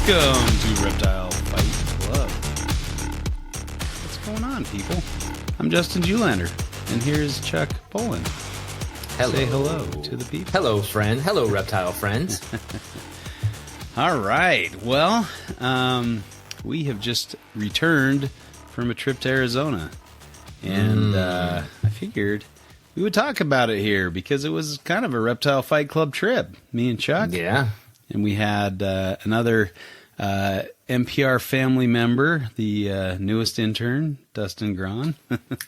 Welcome to Reptile Fight Club. What's going on, people? I'm Justin Julander, and here's Chuck Poland. Hello. Say hello to the people. Hello, friend. Hello, reptile friends. All right. Well, we have just returned from a trip to Arizona, and I figured we would talk about it here because it was kind of a Reptile Fight Club trip, me and Chuck. Yeah. And we had another NPR family member, the newest intern, Dustin Grahn.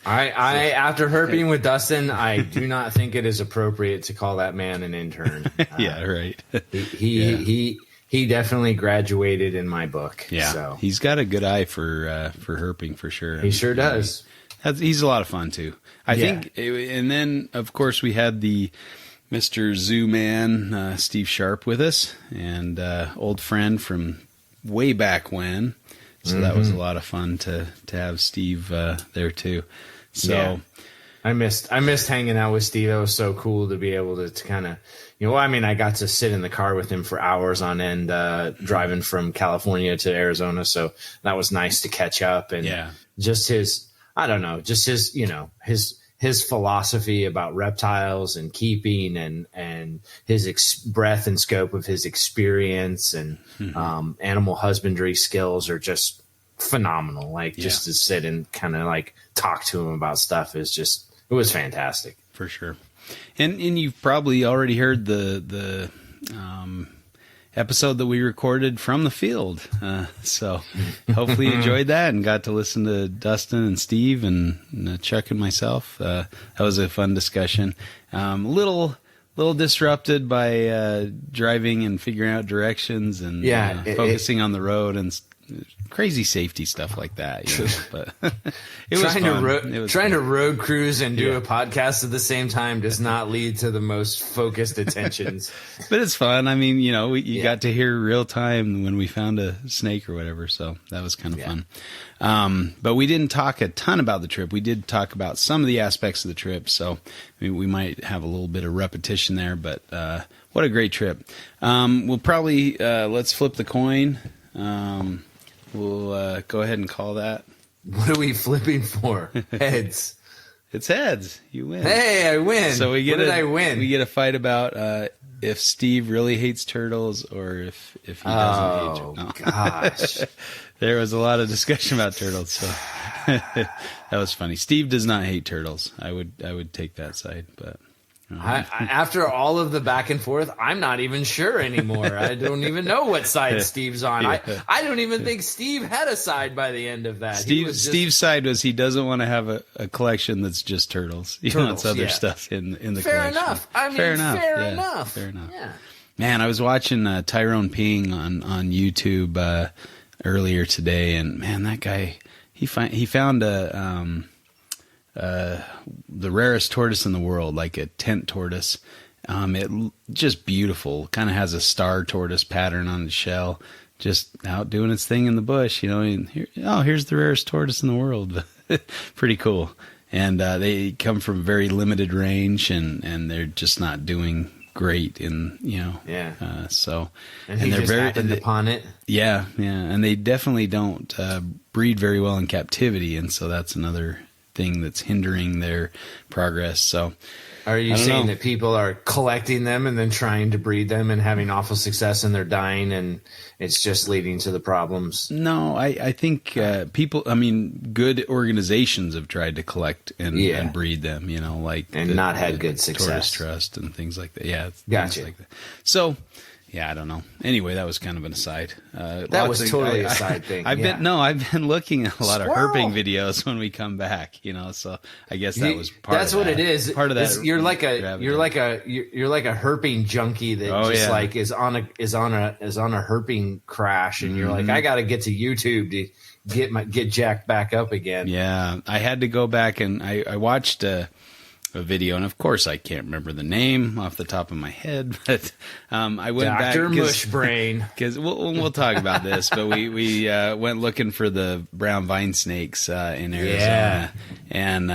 I after herping with Dustin, I do not think it is appropriate to call that man an intern. Yeah, right. He definitely graduated in my book. Yeah, so. He's got a good eye for herping for sure. He sure does. He's a lot of fun too. I think, and then of course we had the Mr. Zoo Man, Steve Sharp, with us, and old friend from way back when. So that was a lot of fun to have Steve there too. So yeah. I missed hanging out with Steve. It was so cool to be able to kind of, I got to sit in the car with him for hours on end, driving from California to Arizona. So that was nice to catch up, and just his philosophy about reptiles and keeping and his breadth and scope of his experience and animal husbandry skills are just phenomenal. Just to sit and kind of talk to him about stuff it was fantastic. For sure. And you've probably already heard the episode that we recorded from the field. So hopefully you enjoyed that and got to listen to Dustin and Steve and Chuck and myself. That was a fun discussion. Little disrupted by driving and figuring out directions and focusing on the road and crazy safety stuff like that. But it was fun. Trying to road cruise and do a podcast at the same time does not lead to the most focused attentions. But it's fun. I mean, you got to hear real time when we found a snake or whatever, so that was kind of fun. But we didn't talk a ton about the trip. We did talk about some of the aspects of the trip, so we might have a little bit of repetition there, but what a great trip. We'll probably, let's flip the coin. We'll go ahead and call that. What are we flipping for? Heads. It's heads. You win. Hey, I win. So what did I win? We get a fight about if Steve really hates turtles or if he doesn't hate turtles. No. Gosh. There was a lot of discussion about turtles, so that was funny. Steve does not hate turtles. I would take that side, but after all of the back and forth, I'm not even sure anymore. I don't even know what side Steve's on. I don't even think Steve had a side by the end of that. Steve's side was he doesn't want to have a collection that's just turtles. He wants other stuff in the collection. Fair enough. Fair enough. Fair enough. Yeah. Man, I was watching Tyrone Ping on YouTube earlier today, and man, that guy he found the rarest tortoise in the world, like a tent tortoise. It just beautiful. Kind of has a star tortoise pattern on its shell. Just out doing its thing in the bush, And here's the rarest tortoise in the world. Pretty cool. And they come from very limited range, and they're just not doing great in so and he they're just happened upon it. Yeah, and they definitely don't breed very well in captivity, and so that's another thing that's hindering their progress. So are you saying that people are collecting them and then trying to breed them and having awful success and they're dying and it's just leading to the problems? No, I think good organizations have tried to collect and breed them, not had good success. Tortoise Trust and things like that. Yeah. Gotcha. Like that. So yeah, I don't know. Anyway, that was kind of an aside. That was totally a side thing. I've been looking at a lot of herping videos when we come back, so I guess that was part That's of what that. it is. Part of that. You're like a herping junkie that is on a herping crash, and you're like, I got to get to YouTube to get jacked back up again. Yeah, I had to go back and I watched a video, and of course I can't remember the name off the top of my head, but I went back. Dr. Mushbrain. Because we'll talk about this, but we went looking for the brown vine snakes in Arizona, and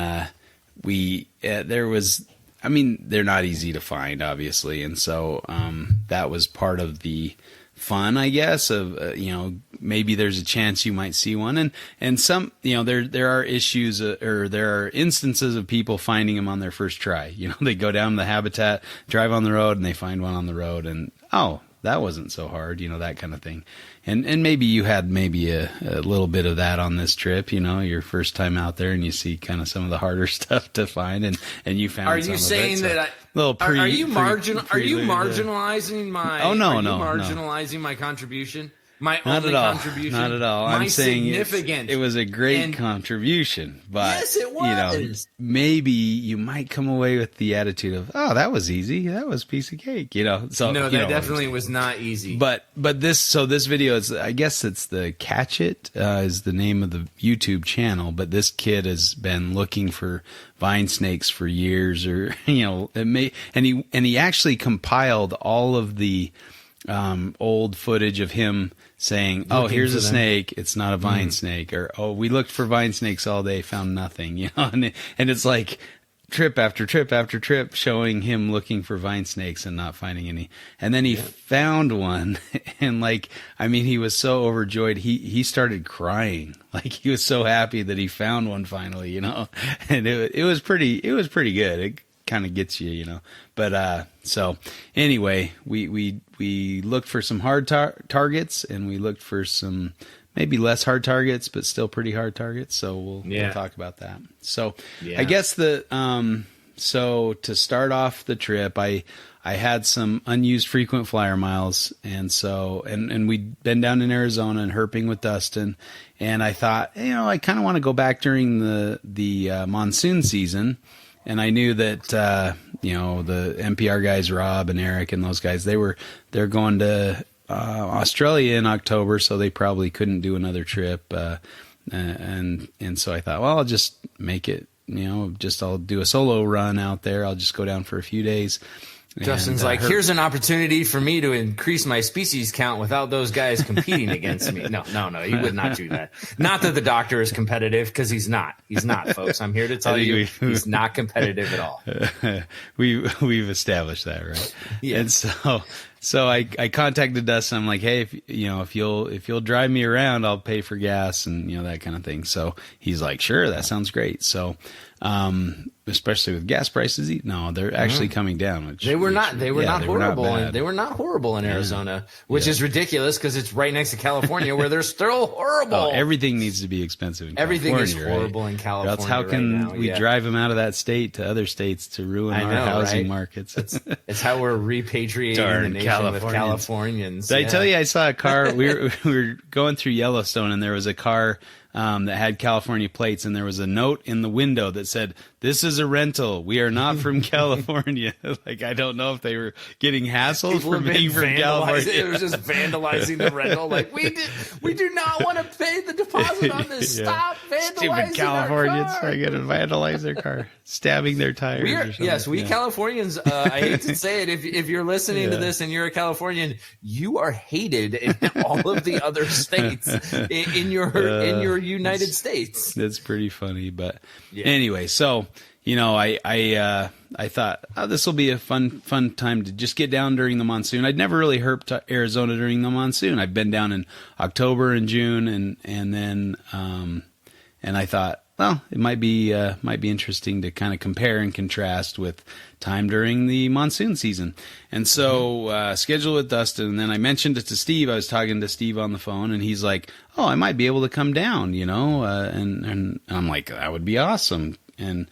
there was, they're not easy to find, obviously, and so that was part of the fun, I guess, of, maybe there's a chance you might see one. And some, there are issues or there are instances of people finding them on their first try. They go down the habitat, drive on the road, and they find one on the road, and, oh, that wasn't so hard, that kind of thing. And maybe you had maybe a little bit of that on this trip, your first time out there, and you see kind of some of the harder stuff to find, and you found. Are you saying that? Are you marginalizing my? Oh no, marginalizing my contribution. My not only at all. contribution. Not at all. I'm saying it was a great contribution, but yes, it was. Maybe you might come away with the attitude of, oh, that was easy. That was a piece of cake. So no, that definitely was not easy. But this video is, I guess it's the Catch It is the name of the YouTube channel. But this kid has been looking for vine snakes for years, or he actually compiled all of the old footage of him saying, "Oh, here's a snake. It's not a vine snake," or "Oh, we looked for vine snakes all day, found nothing." And it's like trip after trip after trip showing him looking for vine snakes and not finding any. And then he found one, and he was so overjoyed he started crying. He was so happy that he found one finally, And it was pretty good. It kind of gets you, But so anyway, we looked for some hard targets, and we looked for some maybe less hard targets, but still pretty hard targets. So we'll talk about that. So I guess so to start off the trip, I had some unused frequent flyer miles, and we'd been down in Arizona and herping with Dustin, and I thought, I kind of want to go back during the monsoon season. And I knew that, the NPR guys, Rob and Eric and those guys, they're going to Australia in October, so they probably couldn't do another trip. And so I thought, well, I'll just make it, I'll do a solo run out there. I'll just go down for a few days. Justin's here's an opportunity for me to increase my species count without those guys competing against me. No, he would not do that. Not that the doctor is competitive, because he's not. He's not, folks. I'm here to tell you he's not competitive at all. We've established that, right? Yeah. And so I contacted Dustin. I'm like, hey, if you'll drive me around, I'll pay for gas and that kind of thing. So he's like, sure, that sounds great. So especially with gas prices, they're actually coming down. They were not horrible. They were not horrible in Arizona, which is ridiculous because it's right next to California, where they're still horrible. Oh, everything needs to be expensive in California. Everything is horrible in California. Else how can we drive them out of that state to other states to ruin our housing markets? It's how we're repatriating the nation with Californians. Did I tell you I saw a car? we were going through Yellowstone, and there was a car that had California plates, and there was a note in the window that said, "This is a rental. We are not from California." I don't know if they were getting hassled for being from California. It was just vandalizing the rental. We do not want to pay the deposit on this. Stop vandalizing Stupid Californians! Our car. I got to vandalize their car, stabbing their tires. We Californians. I hate to say it. If you're listening to this and you're a Californian, you are hated in all of the other states in your United States. That's pretty funny, but anyway, so I thought, this will be a fun time to just get down during the monsoon. I'd never really herped Arizona during the monsoon. I've been down in October and June, and then and I thought, well, it might be interesting to kind of compare and contrast with time during the monsoon season. And so scheduled with Dustin, and then I mentioned it to Steve. I was talking to Steve on the phone, and he's like, "Oh, I might be able to come down, and I'm like, that would be awesome. And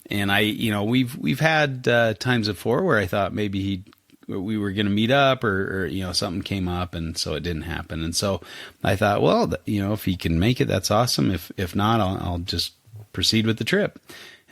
I, we've had times before where I thought maybe we were going to meet up, or something came up, and so it didn't happen. And so I thought, well, if he can make it, that's awesome. If not, I'll just proceed with the trip.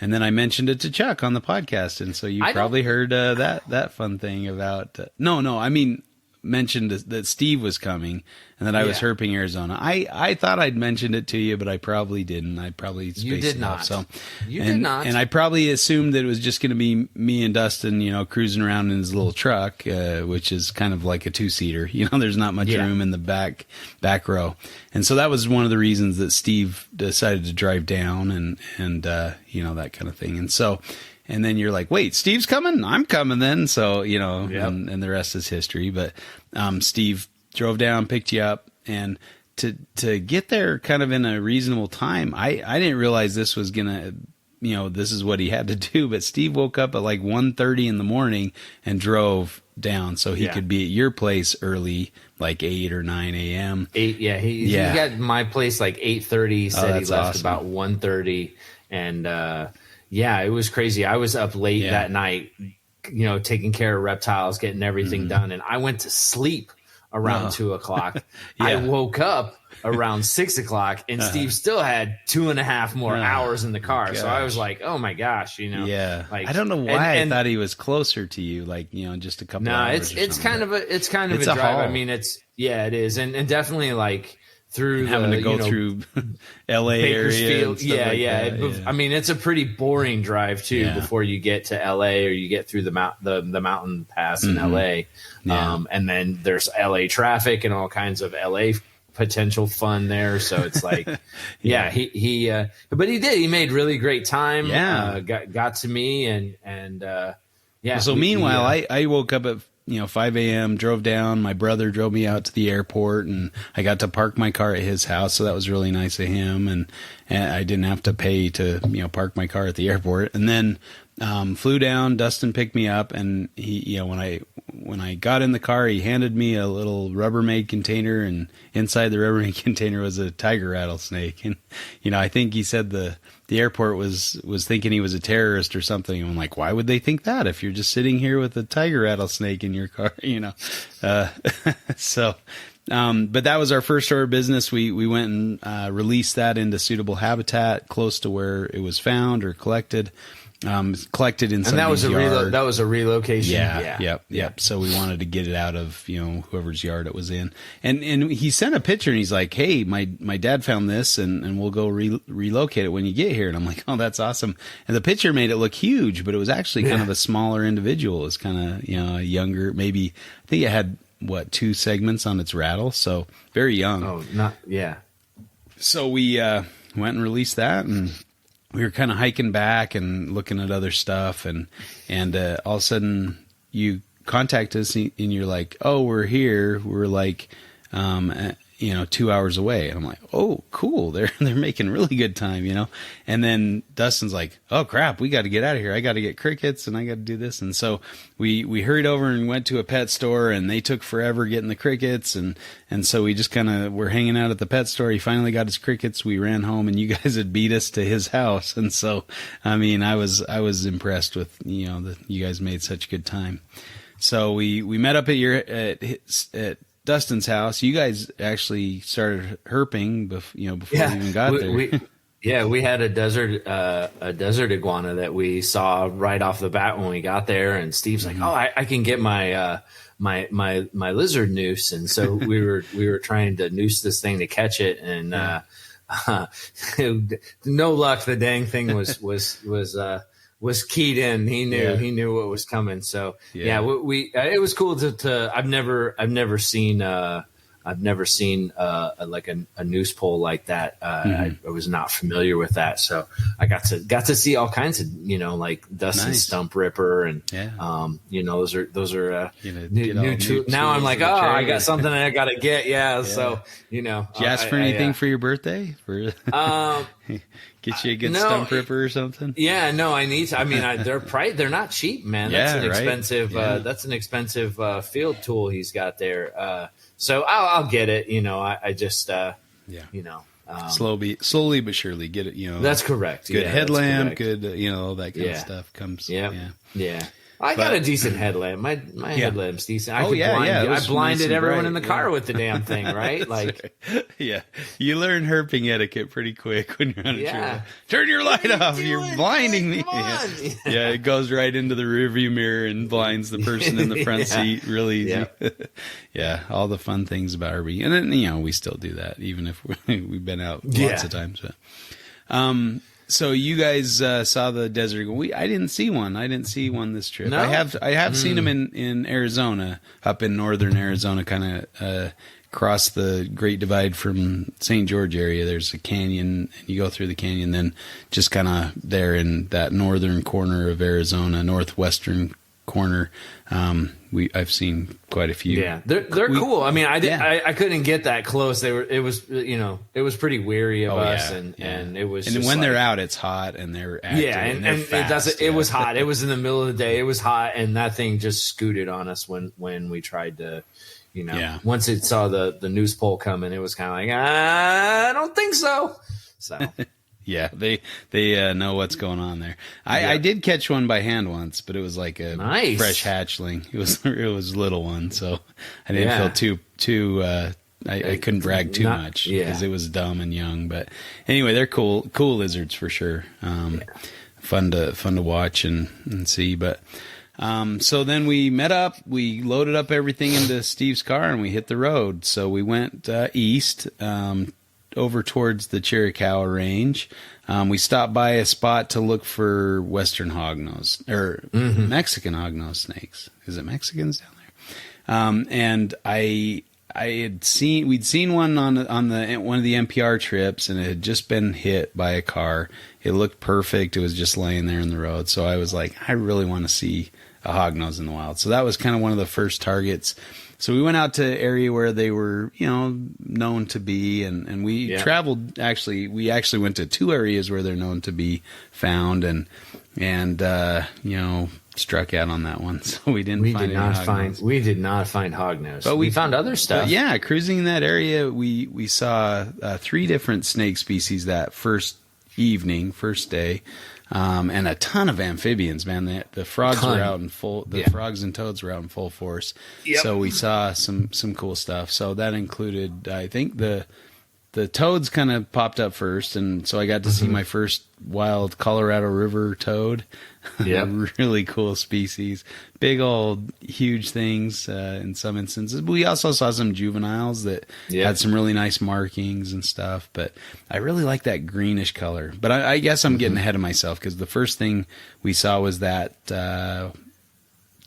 And then I mentioned it to Chuck on the podcast, and so you probably heard that fun thing about. I mean, mentioned that Steve was coming and that I was herping Arizona. I thought I'd mentioned it to you, but I probably didn't. I probably spaced you did it not. Off, so you did not. And I probably assumed that it was just going to be me and Dustin, cruising around in his little truck, which is kind of like a 2-seater. There's not much room in the back row, and so that was one of the reasons that Steve decided to drive down and that kind of thing. And so. And then you're like, wait, Steve's coming? I'm coming then. So, and the rest is history. But Steve drove down, picked you up, and to get there kind of in a reasonable time. I didn't realize this was gonna, this is what he had to do. But Steve woke up at like 1:30 in the morning and drove down so he could be at your place early, like 8 or 9 a.m. 8, yeah. He got my place like 8:30. He said he left about 1:30, and it was crazy. I was up late that night, taking care of reptiles, getting everything done, and I went to sleep around 2 o'clock. I woke up around 6 o'clock, and Steve still had 2.5 more hours in the car. Gosh. So I was like, oh my gosh, Yeah. Like, I don't know why I thought he was closer to you, like, just a couple hours. No, it's kind of a drive. Haul. I mean, it is. And definitely like through having to go through LA area. I mean, it's a pretty boring drive too before you get to LA, or you get through the mountain pass in LA. And then there's LA traffic and all kinds of LA potential fun there. So it's like, but he did. He made really great time. Got to me and. So meanwhile, I woke up at 5 a.m., drove down. My brother drove me out to the airport, and I got to park my car at his house. So that was really nice of him. And I didn't have to pay to, park my car at the airport. And then, flew down. Dustin picked me up, and he, when I got in the car, he handed me a little Rubbermaid container, and inside the Rubbermaid container was a tiger rattlesnake. And, I think he said the airport was thinking he was a terrorist or something. I'm like, why would they think that if you're just sitting here with a tiger rattlesnake in your car, So, but that was our first order of business. We went and released that into suitable habitat close to where it was found or collected. Collected in somebody's yard. That was a relocation. Yep. So we wanted to get it out of whoever's yard it was in, and he sent a picture, and he's like, "Hey, my dad found this, and we'll go relocate it when you get here." And I'm like, "Oh, that's awesome!" And the picture made it look huge, but it was actually kind of a smaller individual. It was kind of younger. Maybe I think it had 2 segments on its rattle, so very young. So we went and released that, and we were kind of hiking back and looking at other stuff, and all of a sudden you contact us, and you're like, "Oh, we're here. We're like, 2 hours away." And I'm like, "Oh, cool. They're making really good time, And then Dustin's like, "Oh crap, we got to get out of here. I got to get crickets, and I got to do this." And so we hurried over and went to a pet store, and they took forever getting the crickets, and so we just kind of were hanging out at the pet store. He finally got his crickets. We ran home, and you guys had beat us to his house. And so, I mean, I was impressed with that you guys made such good time. So we met up at Dustin's house. You guys actually started herping before we even got there. We had a desert iguana that we saw right off the bat when we got there, and Steve's like, "Oh, I can get my my lizard noose," and so we were trying to noose this thing to catch it, and no luck. The dang thing was keyed in. He knew what was coming. So we it was cool to I've never seen like a noose pole like that. I was not familiar with that, so I got to see all kinds of like Dustin's stump ripper, and those are new tools. Now I'm like, I got something I got to get. So Did you ask for anything for your birthday? Get you a good stump ripper or something? Yeah, no, I need to. I mean, they're not cheap, man. That's an expensive. That's an expensive field tool he's got there. So I'll get it. I just slowly but surely get it. That's correct. Good headlamp, good all that kind of stuff comes. Yeah. I got a decent headlamp. My headlamp's decent. I blinded everyone in the car with the damn thing, right? Like, you learn herping etiquette pretty quick when you're on a trailer. Turn your light off. You're blinding me. It goes right into the rearview mirror and blinds the person in the front seat. Really easy. All the fun things about herping, and then we still do that even if we've been out lots of times. But so you guys saw the desert eagle. I didn't see one. I didn't see one this trip. No? I have seen them in Arizona, up in northern Arizona, kind of across the Great Divide from St. George area. There's a canyon, and you go through the canyon, then just kind of there in that northern corner of Arizona, northwestern corner. I've seen quite a few. Yeah, they're cool. I mean, I couldn't get that close. It was pretty weary of us, and it was. And just when like, they're out, it's hot, and they're active, and they're fast, it was hot. It was in the middle of the day. It was hot, and that thing just scooted on us when we tried to. Once it saw the news pole coming, it was kind of like, I don't think so. So. Yeah, they know what's going on there. I did catch one by hand once, but it was like a fresh hatchling. It was a little one, so I didn't feel too. I couldn't brag too much because it was dumb and young. But anyway, they're cool lizards for sure. Fun to watch and see. But so then we met up. We loaded up everything into Steve's car and we hit the road. So we went east. Over towards the Chiricawa range. We stopped by a spot to look for Western hognose or Mexican hognose snakes. Is it Mexicans down there? And we'd seen one on one of the NPR trips, and it had just been hit by a car. It looked perfect. It was just laying there in the road. So I was like, I really want to see a hognose in the wild. So that was kind of one of the first targets. So we went out to an area where they were, known to be, and we traveled. Actually, we went to 2 areas where they're known to be found, and struck out on that one. So we didn't. We did not find hognose, but we found other stuff. Yeah, cruising in that area, we saw 3 different snake species that first day. And a ton of amphibians, man. The frogs were out in full. The frogs and toads were out in full force. Yep. So we saw some cool stuff. So that included, I think the toads kind of popped up first, and so I got to see my first wild Colorado River toad. Yeah, really cool species. Big old huge things in some instances. But we also saw some juveniles that had some really nice markings and stuff. But I really like that greenish color. But I guess I'm getting ahead of myself because the first thing we saw was that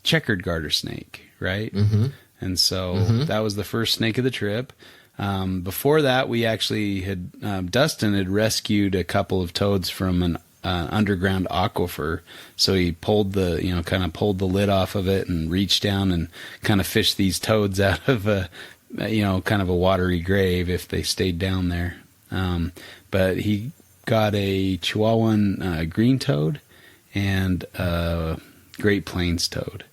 checkered garter snake, right? And so that was the first snake of the trip. Before that, we actually had Dustin had rescued a couple of toads from an underground aquifer. So he pulled the lid off of it and reached down and kind of fished these toads out of kind of a watery grave if they stayed down there. But he got a Chihuahuan green toad and a Great Plains toad.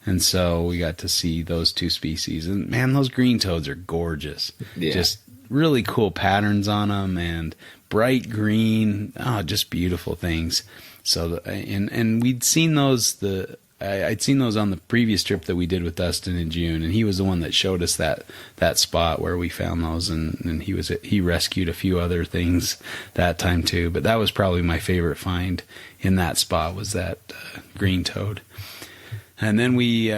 And so we got to see those 2 species. And man, those green toads are gorgeous. Yeah. Just really cool patterns on them and bright green. Oh, just beautiful things. So, and we'd seen those, I'd seen those on the previous trip that we did with Dustin in June. And he was the one that showed us that spot where we found those. And he rescued a few other things that time too. But that was probably my favorite find in that spot was that green toad. And then we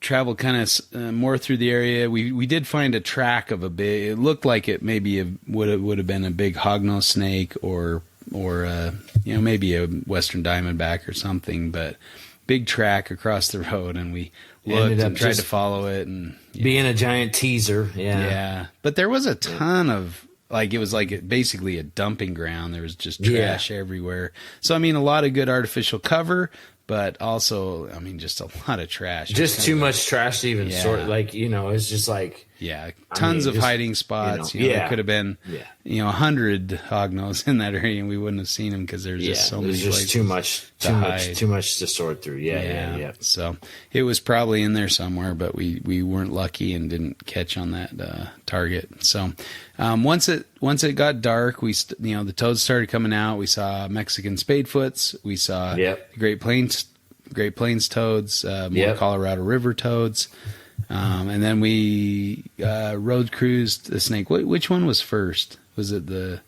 traveled kind of more through the area. We did find a track of it looked like it maybe would have been a big hognose snake or maybe a Western Diamondback or something, but big track across the road, and we looked and tried to follow it, and being a giant teaser. Yeah. But there was a ton of it was basically a dumping ground. There was just trash everywhere. So I mean, a lot of good artificial cover. But also, I mean, just a lot of trash. Just too much trash to even sort. It's just like tons of hiding spots. There could have been 100 hognose in that area, and we wouldn't have seen them because there's just so many. There's just too much to sort through. Yeah. So it was probably in there somewhere, but we weren't lucky and didn't catch on that target. So once it got dark, the toads started coming out. We saw Mexican spadefoots. We saw Great Plains toads, more Colorado River toads. And then we road cruised the snake. Which one was first? Was it the...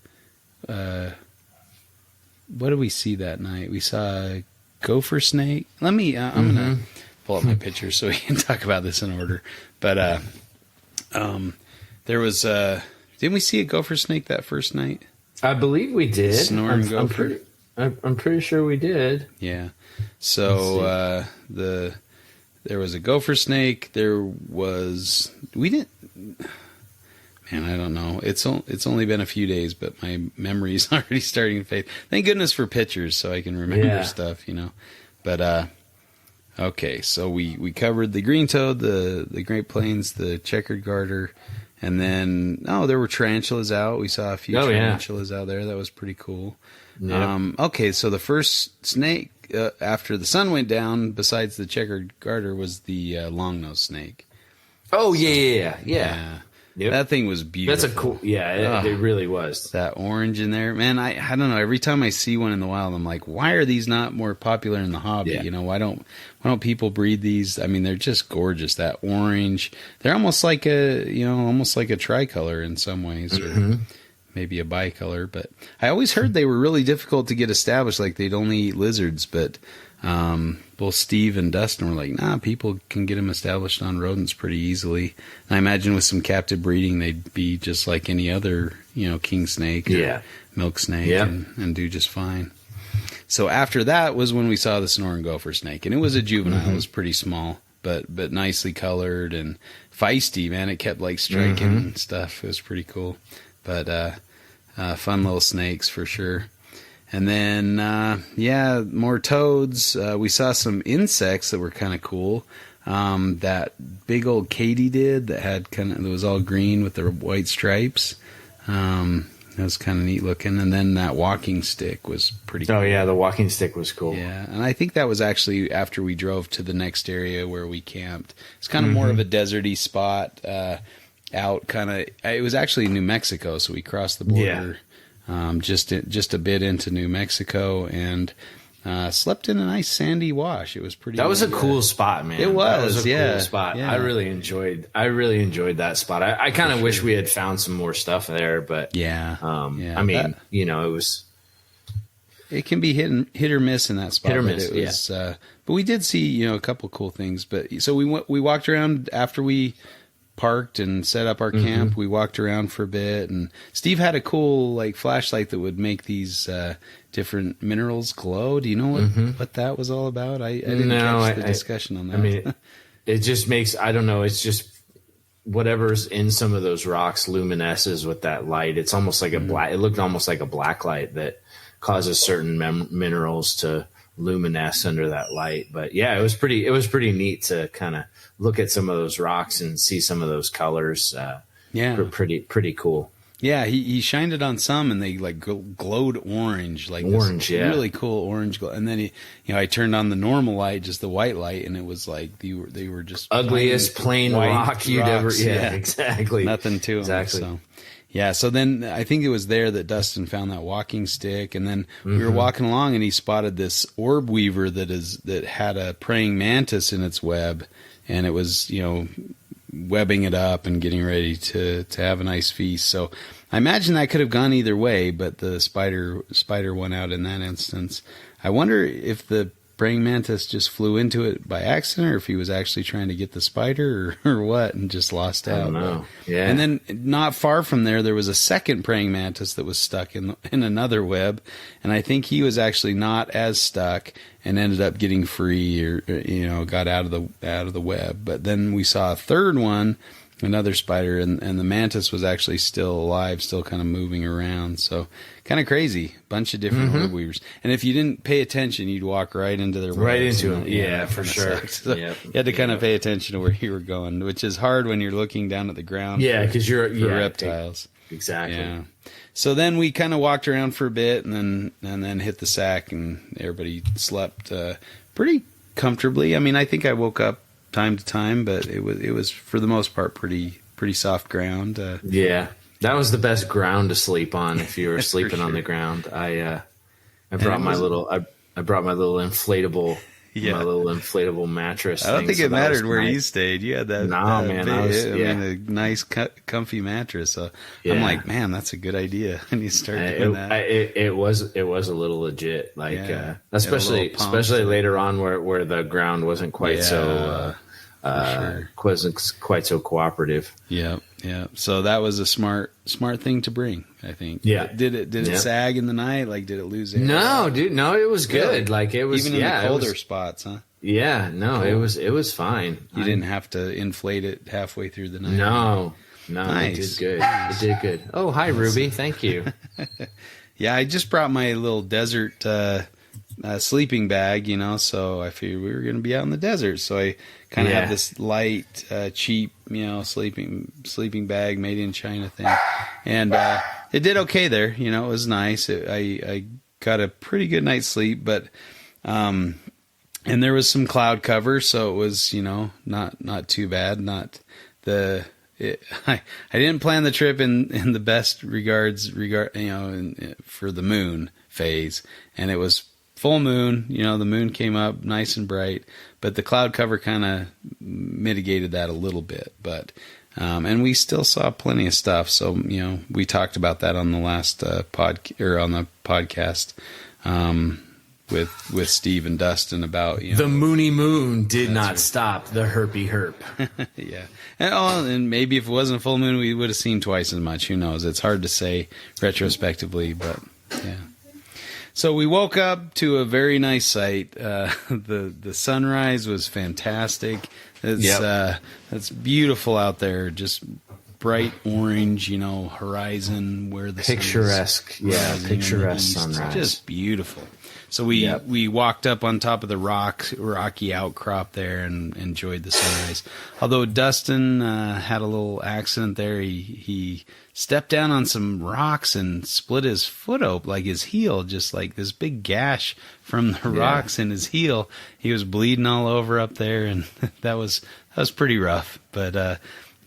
what did we see that night? We saw Gopher Snake. I'm going to pull up my pictures so we can talk about this in order. But there was... didn't we see a Gopher Snake that first night? I believe we did. Sonoran Gopher. I'm pretty sure we did. Yeah. So there was a Gopher Snake. There was I don't know. It's only been a few days, but my memory's already starting to fade. Thank goodness for pictures, so I can remember stuff. But Okay, so we covered the green toad, the Great Plains, the checkered garter, and then there were tarantulas out. We saw a few tarantulas out there. That was pretty cool. Yep. Okay, so the first snake after the sun went down, besides the checkered garter, was the long-nosed snake. Oh yeah. Yep. That thing was beautiful. That's a cool, it really was. That orange in there, man. I don't know. Every time I see one in the wild, I'm like, why are these not more popular in the hobby? Yeah. You know, why don't people breed these? I mean, they're just gorgeous. That orange, they're almost like a tricolor in some ways, or maybe a bicolor. But I always heard they were really difficult to get established. Like they'd only eat lizards, but both Steve and Dustin were like, nah, people can get them established on rodents pretty easily. And I imagine with some captive breeding, they'd be just like any other, king snake or milk snake and do just fine. So after that was when we saw the Sonoran gopher snake, and it was a juvenile. It was pretty small, but nicely colored and feisty, man. It kept like striking and stuff. It was pretty cool, but fun little snakes for sure. And then, more toads. We saw some insects that were kind of cool. That big old katydid that was all green with the white stripes. That was kind of neat looking. And then that walking stick was pretty cool. Oh, yeah, the walking stick was cool. Yeah, and I think that was actually after we drove to the next area where we camped. It's kind of more of a deserty spot out kind of. It was actually New Mexico, so we crossed the border. Yeah. Just a bit into New Mexico, and slept in a nice sandy wash. It was pretty. That was a cool spot, man. It was, that was a cool spot. Yeah. I really enjoyed that spot. I kind of wish we had found some more stuff there, but I mean, it was. It can be hit or miss in that spot. Hit or miss, but we did see a couple cool things. But so we walked around after we parked and set up our camp. We walked around for a bit, and Steve had a cool flashlight that would make these different minerals glow. Do you know what that was all about? I didn't catch the discussion on that. I mean, it just makes, I don't know, it's just whatever's in some of those rocks luminesces with that light. It's almost like it looked almost like a black light that causes certain minerals to luminesce under that light. But yeah, it was pretty neat to kind of look at some of those rocks and see some of those colors. Pretty cool. Yeah, he shined it on some, and they glowed orange, really cool orange glow. And then I turned on the normal light, just the white light, and it was like they were just ugliest plain rock you'd ever. Yeah, exactly. Nothing to them. So. Yeah, so then I think it was there that Dustin found that walking stick, and then we were walking along, and he spotted this orb weaver that had a praying mantis in its web, and it was webbing it up and getting ready to have a nice feast. So I imagine that could have gone either way, but the spider won out in that instance. I wonder if the praying mantis just flew into it by accident, or if he was actually trying to get the spider, or what, and just lost out. I don't know. Yeah. And then not far from there was a second praying mantis that was stuck in another web, and I think he was actually not as stuck and ended up getting free, or got out of the web. But then we saw a third one, another spider, and the mantis was actually still alive, still kind of moving around. So kind of crazy, bunch of different orb weavers. And if you didn't pay attention, you'd walk right into their webs. Right into them, yeah, for sure. So you had to kind of pay attention to where you were going, which is hard when you're looking down at the ground. Yeah, because you're for reptiles. Exactly. Yeah. So then we kind of walked around for a bit, and then hit the sack, and everybody slept pretty comfortably. I mean, I think I woke up time to time, but it was for the most part pretty soft ground. Yeah, that was the best ground to sleep on if you were sleeping on the ground. I brought my little inflatable. Yeah. My little inflatable mattress. I don't think it mattered where you stayed. You had that. No, man. A nice, comfy mattress. So I'm like, man, that's a good idea. And you start doing that. It was a little legit. Especially later on where the ground wasn't quite wasn't quite so cooperative. Yeah. Yeah. So that was a smart thing to bring, I think. Yeah. Did it sag in the night? Did it lose air? No, dude. No, it was good. It was even in the colder spots, huh? Yeah. No, cool. It was fine. You didn't have to inflate it halfway through the night. No, nice. It did good. It did good. Oh, hi, Ruby. Thank you. Yeah, I just brought my little desert sleeping bag, so I figured we were going to be out in the desert. So I kind of have this light, cheap, sleeping bag made in China thing. And it did okay there. It was nice. I got a pretty good night's sleep, but and there was some cloud cover, so it was, not too bad. I didn't plan the trip in the best regards for the moon phase, and it was full moon. The moon came up nice and bright, but the cloud cover kind of mitigated that a little bit. But and we still saw plenty of stuff. So we talked about that on the last podcast. With Steve and Dustin about the moony moon did not stop the herpy herp. Yeah, and maybe if it wasn't a full moon, we would have seen twice as much. Who knows? It's hard to say retrospectively, but yeah. So we woke up to a very nice sight. The sunrise was fantastic. It's beautiful out there. Just bright orange, horizon where the picturesque, picturesque sunrise. Just beautiful. So we walked up on top of the rocky outcrop there and enjoyed the sunrise. Although Dustin had a little accident there. He stepped down on some rocks and split his foot open, like his heel, just like this big gash from the rocks in his heel. He was bleeding all over up there, and that was pretty rough.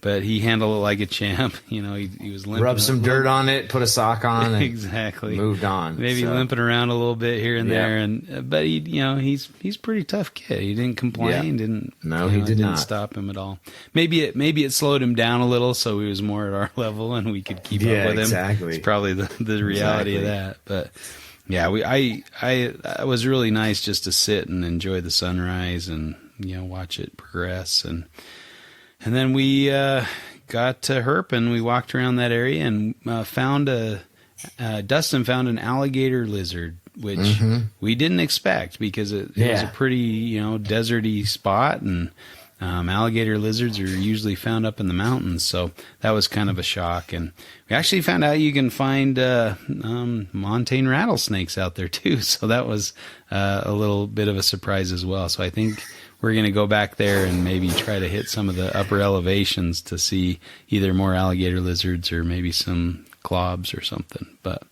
But he handled it like a champ. He was limping. Rubbed some dirt on it, put a sock on, and exactly moved on. Maybe limping around a little bit here and there, but he's a pretty tough kid. He didn't complain. He didn't stop him at all. Maybe it slowed him down a little, so he was more at our level and we could keep up with him. Exactly. It's probably the reality of that. But yeah, it was really nice just to sit and enjoy the sunrise and watch it progress. And then we got to Herp and we walked around that area and Dustin found an alligator lizard, which we didn't expect because it was a pretty, deserty spot, and alligator lizards are usually found up in the mountains. So that was kind of a shock. And we actually found out you can find Montane rattlesnakes out there too. So that was a little bit of a surprise as well. So I think we're going to go back there and maybe try to hit some of the upper elevations to see either more alligator lizards or maybe some clobs or something. But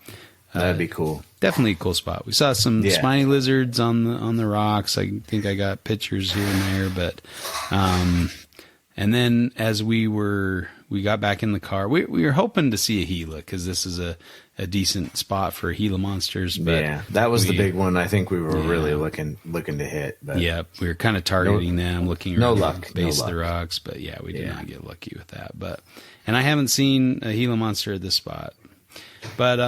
that'd be cool. Definitely a cool spot. We saw some spiny lizards on the rocks. I think I got pictures here and there. But and then as we got back in the car, we were hoping to see a Gila because this is a decent spot for Gila monsters. But that was the big one. I think we were really looking to hit. But we were kind of targeting them, looking around the base of the rocks. But we did not get lucky with that. And I haven't seen a Gila monster at this spot. But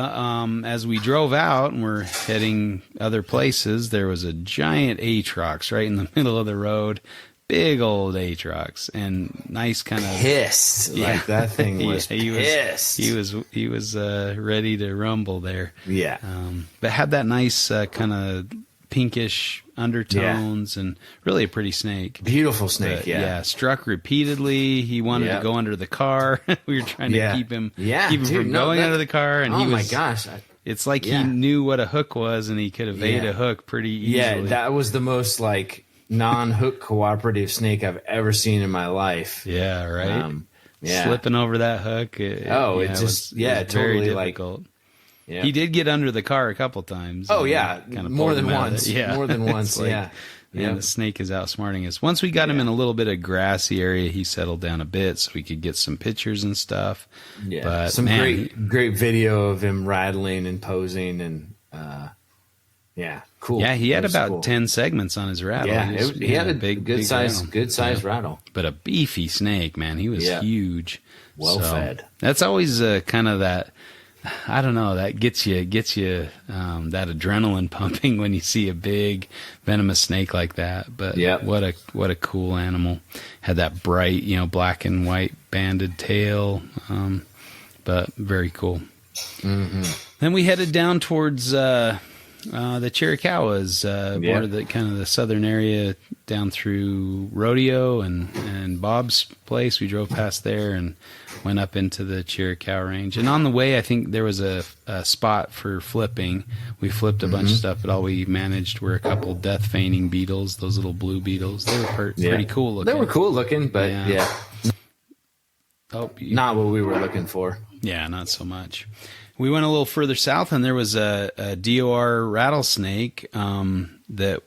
as we drove out and we're heading other places, there was a giant Aatrox right in the middle of the road. Big old Aatrox and nice kind of pissed. Like that thing was pissed. He was ready to rumble there. Yeah. But had that nice kind of pinkish undertones and really a pretty snake. Beautiful snake. Struck repeatedly. He wanted to go under the car. We were trying to keep him from going under the car. And my gosh. It's like he knew what a hook was and he could evade a hook pretty easily. Yeah, that was the most non-hook cooperative snake I've ever seen in my life. Yeah, right. Slipping over that hook. It was totally difficult. He did get under the car a couple times. Oh yeah, more than once. Yeah, more than once. The snake is outsmarting us. Once we got him in a little bit of grassy area, he settled down a bit, so we could get some pictures and stuff. Yeah, but some great video of him rattling and posing and. Cool. Yeah, he had about 10 segments on his rattle. Yeah, he had a good size rattle. But a beefy snake, man. He was huge. Well fed. That's always kind of that. I don't know. That gets you that adrenaline pumping when you see a big venomous snake like that. But what a cool animal. Had that bright, black and white banded tail. But very cool. Mm-hmm. Then we headed down towards The Chiricawa is more of the kind of the southern area down through Rodeo and Bob's place. We drove past there and went up into the Chiricawa range. And on the way, I think there was a spot for flipping. We flipped a bunch of stuff, but all we managed were a couple death feigning beetles, those little blue beetles. They were pretty cool looking. They were cool looking, but not what we were looking for. Yeah, not so much. We went a little further south, and there was a DOR rattlesnake that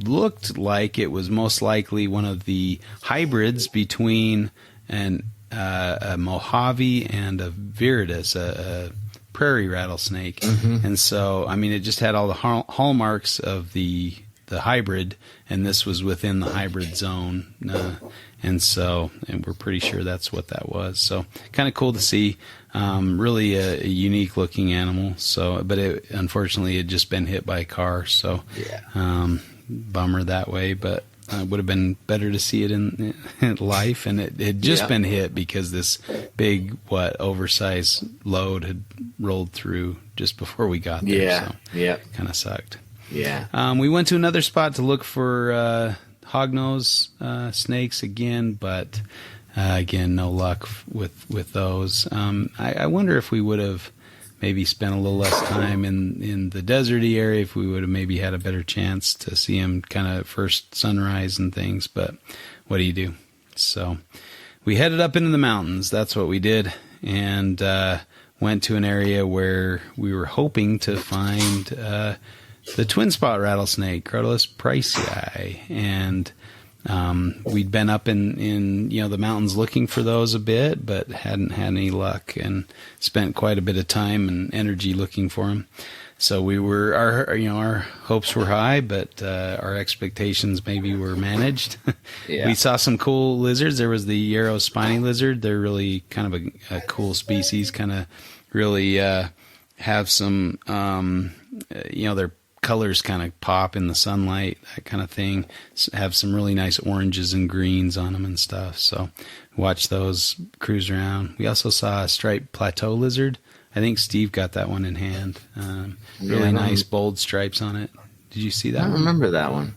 looked like it was most likely one of the hybrids between a Mojave and a viridis, a prairie rattlesnake. And so, I mean, it just had all the hallmarks of the hybrid, and this was within the hybrid zone. And we're pretty sure that's what that was. So kind of cool to see. Really a unique looking animal. So, but it unfortunately had just been hit by a car. So, bummer that way. But it would have been better to see it in life. And it had just been hit because this big, oversized load had rolled through just before we got there. Kind of sucked. Yeah. We went to another spot to look for hognose snakes again, but again, no luck with those. I wonder if we would have maybe spent a little less time in the deserty area, if we would have maybe had a better chance to see them kind of first sunrise and things, but what do you do? So we headed up into the mountains. That's what we did, and went to an area where we were hoping to find the twin spot rattlesnake, Crotalus pricei, and we'd been up in the mountains looking for those a bit, but hadn't had any luck, and spent quite a bit of time and energy looking for them. So our hopes were high, but our expectations maybe were managed. We saw some cool lizards. There was the Yarrow spiny lizard. They're really kind of a cool species. Kind of really have some their colors kind of pop in the sunlight, that kind of thing. Have some really nice oranges and greens on them and stuff. So watch those cruise around. We also saw a striped Plateau lizard. I think Steve got that one in hand. Really nice bold stripes on it. Did you see that? I don't remember that one.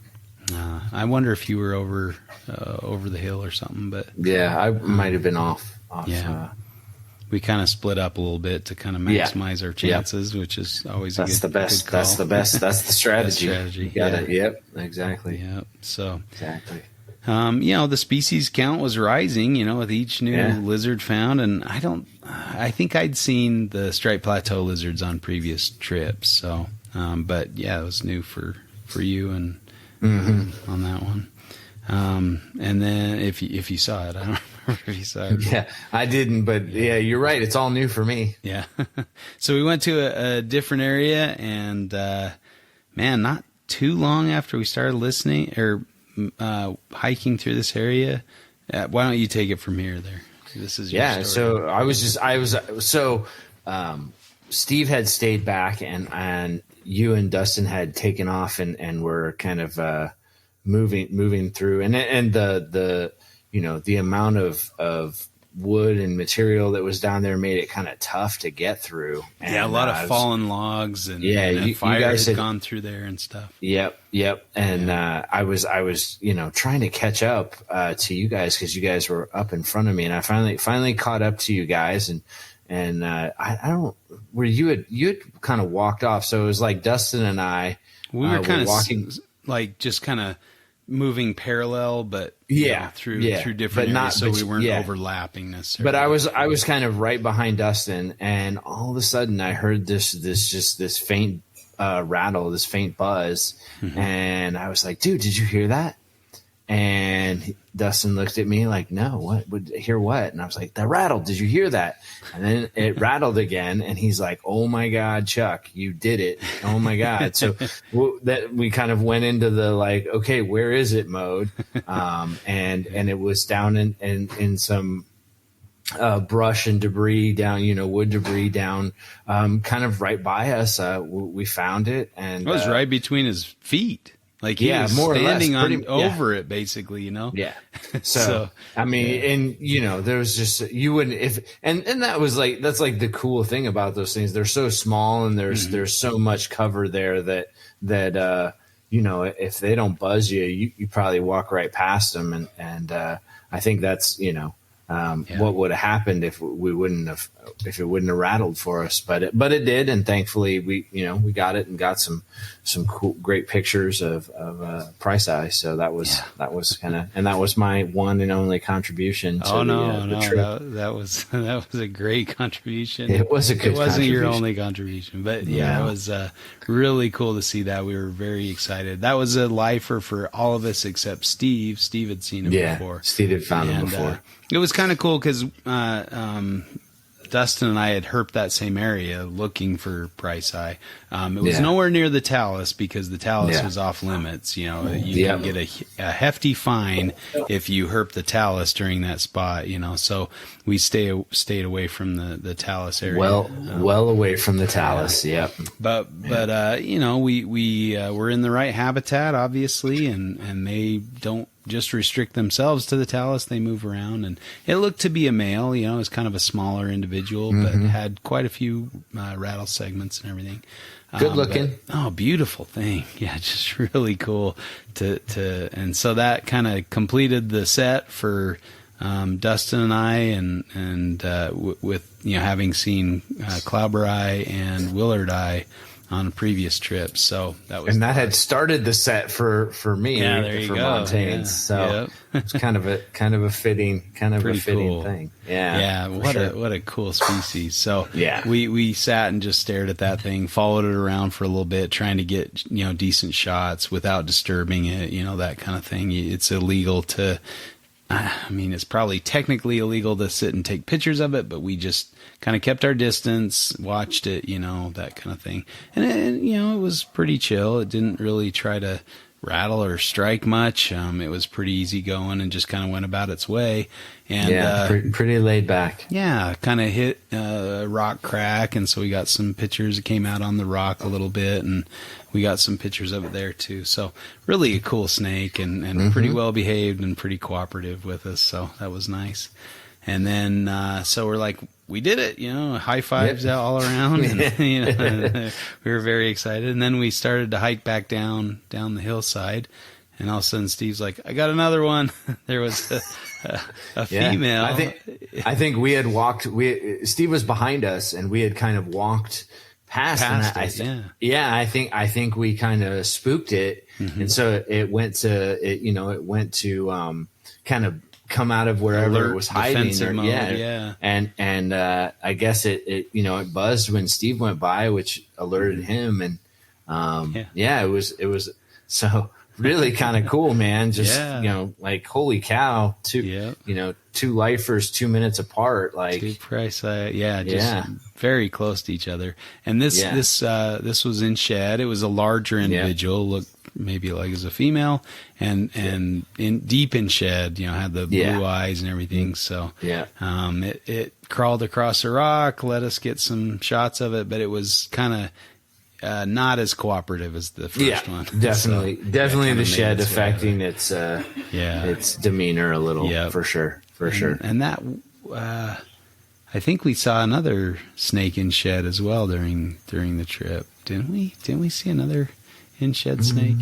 I wonder if you were over the hill or something. But I might have been off. We kind of split up a little bit to kind of maximize our chances, which is always that's the best. That's the best. That's the strategy. You got it. Yep. Exactly. Yep. So exactly. The species count was rising, with each new lizard found, and I think I'd seen the striped plateau lizards on previous trips. So, but it was new for you and on that one. And then if you saw it, I don't remember if you saw it. Yeah, I didn't, but you're right. It's all new for me. Yeah. So we went to a different area, and not too long after we started listening or hiking through this area. Why don't you take it from here? There, this is your story. So Steve had stayed back, and you and Dustin had taken off and were kind of moving through, and the amount of wood and material that was down there made it kind of tough to get through. And, a lot of fallen logs and fire you guys had gone through there and stuff. Yep. And I was trying to catch up to you guys because you guys were up in front of me, and I finally caught up to you guys, and I don't where you had kind of walked off, so it was like Dustin and I were kind of walking, like just kind of moving parallel, but through different areas, so we weren't overlapping necessarily. But I was kind of right behind Dustin, and all of a sudden I heard this faint rattle, this faint buzz, and I was like, "Dude, did you hear that?" And Dustin looked at me like, "No, what? Would hear what?" And I was like, "That rattled. Did you hear that?" And then it rattled again, and he's like, "Oh my God, Chuck, you did it! Oh my God!" So that we kind of went into the like, "Okay, where is it?" mode, and it was down in some brush and debris down, wood debris down, kind of right by us. We found it, and it was right between his feet. Like he was more standing or less, over it, basically, you know? Yeah. So I mean, and you know, there was just, you wouldn't, if, and that was like, that's like the cool thing about those things. They're so small, and there's so much cover there that you know, if they don't buzz you, you probably walk right past them. And I think that's, you know, what would have happened if it wouldn't have rattled for us, but it did. And thankfully we got it and got some cool, great pictures of Price Eye. So that was kind of, and that was my one and only contribution to the trip. That was a great contribution. It was a good It wasn't your only contribution, but it was really cool to see that. We were very excited. That was a lifer for all of us except Steve. Steve had seen him before. Steve had found him before. It was kind of cool because Dustin and I had herped that same area looking for Price Eye. It was nowhere near the talus because the talus was off limits. You know, you can get a hefty fine if you herp the talus during that spot. You know, so we stayed away from the talus area. Well away from the talus. Yep. But you know, we were in the right habitat, obviously, and they don't just restrict themselves to the talus. They move around, and it looked to be a male. You know, it was kind of a smaller individual, but had quite a few rattle segments and everything. Good looking. Beautiful thing. Yeah, just really cool and so that kind of completed the set for Dustin and I, and with, you know, having seen Clobber Eye and Willard Eye on previous trips. So that had started the set for me. Yeah, there you for go. Montane. Yeah. So it's kind of a fitting cool thing. Yeah. Yeah. What a cool species. So yeah, we sat and just stared at that thing, followed it around for a little bit, trying to get, you know, decent shots without disturbing it, you know, that kind of thing. It's illegal to, I mean, it's probably technically illegal to sit and take pictures of it, but we just kind of kept our distance, watched it, you know, that kind of thing. And you know, it was pretty chill. It didn't really try to rattle or strike much. It was pretty easy going and just kind of went about its way. And pretty laid back. Yeah, kind of hit a rock crack, and so we got some pictures. It came out on the rock a little bit, and we got some pictures of it there too. So really a cool snake, and pretty well behaved and pretty cooperative with us. So that was nice. And then so we're like, we did it, you know, high fives out all around, and you know, we were very excited. And then we started to hike back down the hillside, and all of a sudden Steve's like, I got another one. There was a female. I think we had walked. Steve was behind us, and we had kind of walked past it. I think we kind of spooked it, and so it went to kind of come out of wherever it was hiding. And I guess it buzzed when Steve went by, which alerted him, and it was so really kind of cool, man. Just you know, like, holy cow, two lifers 2 minutes apart, like two Price Eye, very close to each other. And this was in shed. It was a larger individual, looked maybe like as a female, and in deep in shed, you know, had the blue eyes and everything. So it crawled across a rock, let us get some shots of it, but it was kind of not as cooperative as the first one. Definitely the shed affecting its demeanor a little, for sure. And that I think we saw another snake in shed as well during the trip, didn't we? Didn't we see another in shed snake?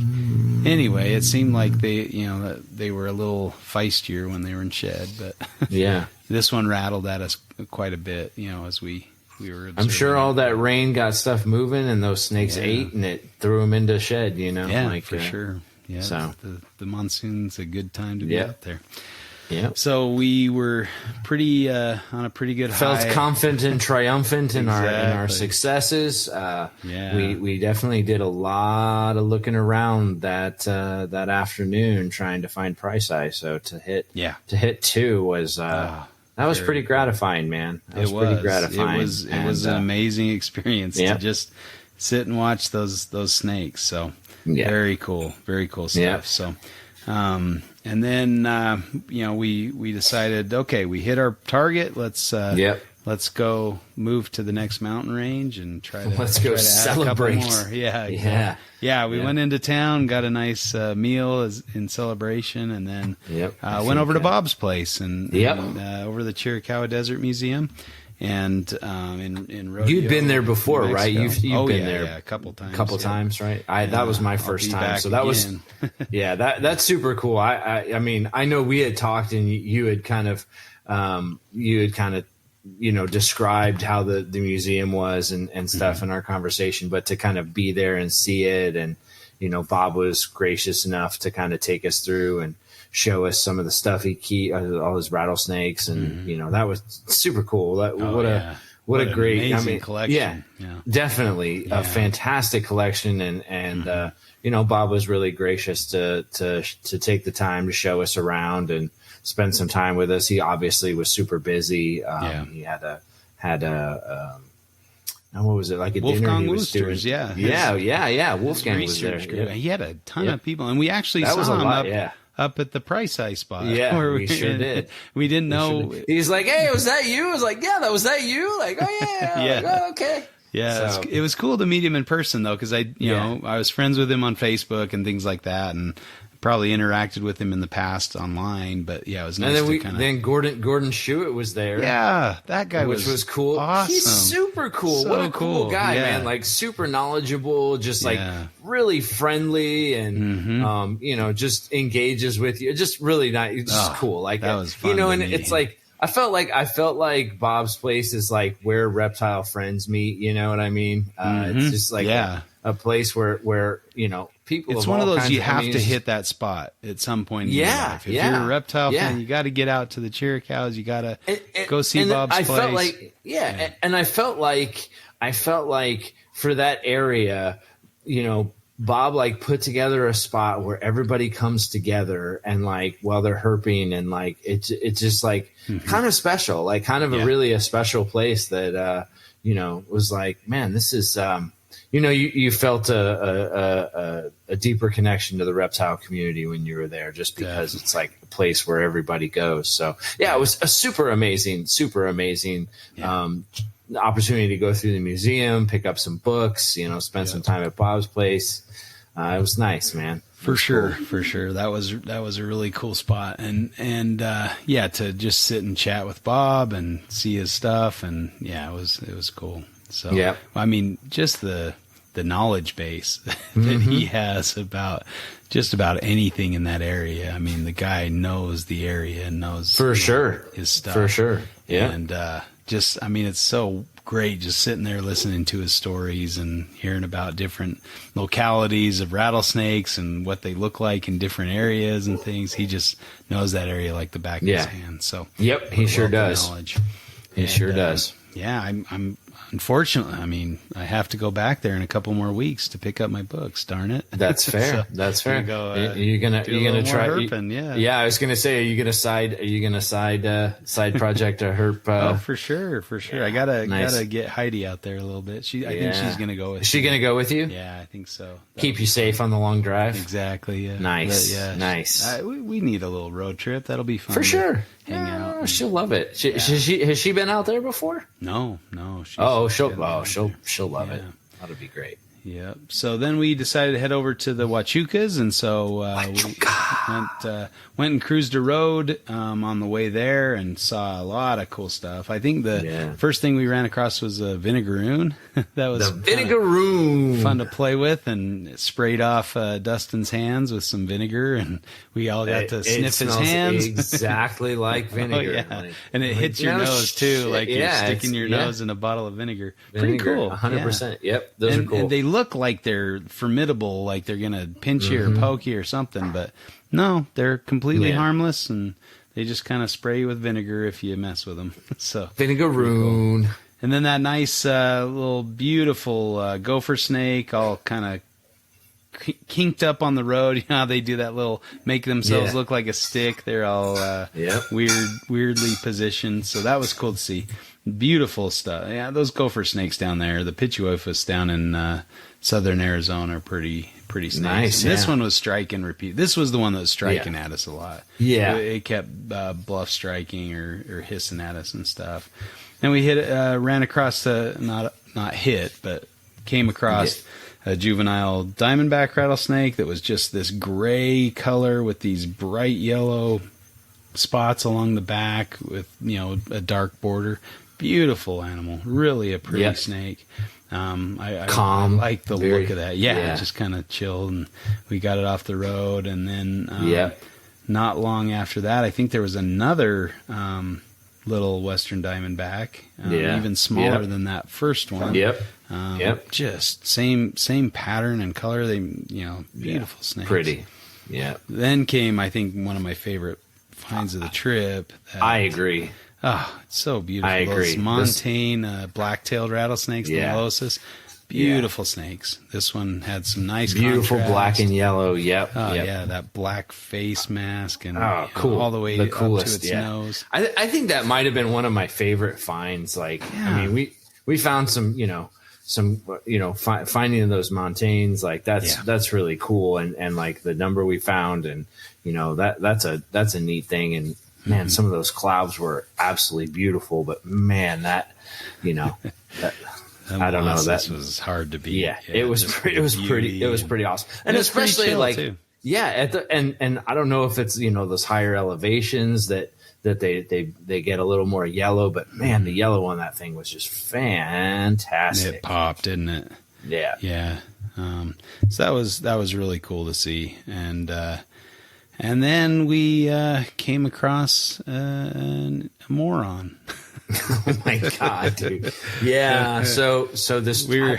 Anyway, it seemed like they were a little feistier when they were in shed, but this one rattled at us quite a bit, you know, as we were observing. I'm sure all that rain got stuff moving, and those snakes ate, and it threw them into shed, you know. Yeah, for sure. Yeah, so the monsoon's a good time to be out there. Yeah. So we were pretty on a pretty good high. Felt confident and triumphant in our successes. We definitely did a lot of looking around that afternoon trying to find Price Eye. So to hit two was that was pretty gratifying, man. It was pretty gratifying. It was an amazing experience to just sit and watch those snakes. So very cool stuff. Yep. So. And then, we decided, okay, we hit our target. Let's let's go move to the next mountain range and try to let's go celebrate. Add a couple more. Yeah. We went into town, got a nice meal in celebration, and then went over to Bob's place and over to the Chiricawa Desert Museum. And in Rodeo, you'd been there before, right? You've been there a couple times. Right? That was my first time, so that was that's super cool. I mean, I know we had talked, and you had kind of described how the museum was and stuff in our conversation, but to kind of be there and see it, and Bob was gracious enough to kind of take us through and show us some of the stuff all his rattlesnakes, and that was super cool. What a great, amazing collection. Yeah, definitely a fantastic collection, and Bob was really gracious to take the time to show us around and spend some time with us. He obviously was super busy. He had a what was it, like a Wolfgang dinner he was doing? Wolfgang was there. Yeah. He had a ton of people, and we actually saw him up at the Price Ice spot. Yeah, we sure did. We didn't know. He's like, "Hey, was that you?" I was like, "Yeah, was that you?" Like, "Oh yeah, Like, oh, okay." Yeah, so, it was cool to meet him in person though, because I was friends with him on Facebook and things like that, and probably interacted with him in the past online, but it was nice. And then Gordon Schuett was there. Yeah, that guy was cool. Awesome. He's super cool. So what a cool guy, man! Like super knowledgeable, just like really friendly, and just engages with you. Just really nice. Just cool. Like that was fun. And it's like I felt like Bob's place is like where reptile friends meet. You know what I mean? It's just like a place where people. It's one of those you have to hit that spot at some point in your life. If you're a reptile fan, you got to get out to the Chiricawas. You got to go see Bob's place. Felt like, and I felt like for that area, Bob like put together a spot where everybody comes together and like while they're herping, and like it's just like kind of special, like kind of a special place that was like, man, this is you felt a deeper connection to the reptile community when you were there, just because it's like a place where everybody goes. So it was a super amazing opportunity to go through the museum, pick up some books, spend some time at Bob's place. It was nice, man. For sure. That was a really cool spot, and to just sit and chat with Bob and see his stuff, and it was cool. So I mean, just the knowledge base that he has about just about anything in that area. I mean, the guy knows the area and knows his stuff for sure. Yeah, and it's so great just sitting there listening to his stories and hearing about different localities of rattlesnakes and what they look like in different areas and things. He just knows that area like the back of his hand. So he sure does. He sure does. Yeah, I'm unfortunately, I mean, I have to go back there in a couple more weeks to pick up my books. Darn it. That's fair. That's fair. You're gonna try herping, yeah. I was gonna say, are you gonna side project a herp? For sure. Yeah. I gotta get Heidi out there a little bit. I think she's gonna go with. Is she gonna go with you? Yeah, I think so. Keep you safe on the long drive. Exactly. Yeah. Nice. But, nice. We need a little road trip. That'll be fun. For sure. Hang out. She'll love it. Has she been out there before? No. She'll love it. That'll be great. Yep. So then we decided to head over to the Huachucas, and so we went and cruised a road on the way there and saw a lot of cool stuff. I think the first thing we ran across was a vinegaroon. That was the vinegaroon, fun to play with, and it sprayed off Dustin's hands with some vinegar, and we all got to sniff his hands. Exactly like vinegar. And it hits your nose too, like you're sticking your nose in a bottle of vinegar. Pretty cool. 100%. Yep, those are cool. And they look like they're formidable, like they're gonna pinch you or poke you or something, but no, they're completely harmless, and they just kind of spray you with vinegar if you mess with them. So vinegaroon. Cool. And then that nice little beautiful Gopher Snake, all kind of kinked up on the road. You know how they do that little, make themselves look like a stick. They're all weirdly positioned. So that was cool to see. Beautiful stuff. Yeah, those Gopher Snakes down there, the Chihuahuas down in southern Arizona are pretty snakes. Nice. This one was striking repeat. This was the one that was striking at us a lot. Yeah. It kept bluff striking or hissing at us and stuff. Then we ran across not hit, but came across a juvenile Diamondback rattlesnake that was just this gray color with these bright yellow spots along the back with, a dark border. Beautiful animal, really a pretty snake. I like the look of that. Yeah. Just kind of chilled, and we got it off the road. And then not long after that, I think there was another little Western Diamondback, even smaller than that first one. Just same pattern and color. They, beautiful snakes. Pretty. Yeah. Then came, I think, one of my favorite finds of the trip. I agree. Oh, it's so beautiful. I agree. Those Montane black-tailed rattlesnakes, the Melosis. Beautiful snakes. This one had some nice beautiful contrast. Black and yellow. Yeah, that black face mask and cool. all the way up to its nose. I think that might have been one of my favorite finds. I mean, we found some finding those Montanes, that's really cool, and like the number we found, and that's a neat thing. And man, some of those clouds were absolutely beautiful, but man, I don't know, that was hard to beat. It was pretty awesome, and especially too. and I don't know if it's those higher elevations that they get a little more yellow, but man, the yellow on that thing was just fantastic. It popped, didn't it? Yeah. So that was really cool to see, and then we came across a moron. Oh my god, dude! Yeah. So this we were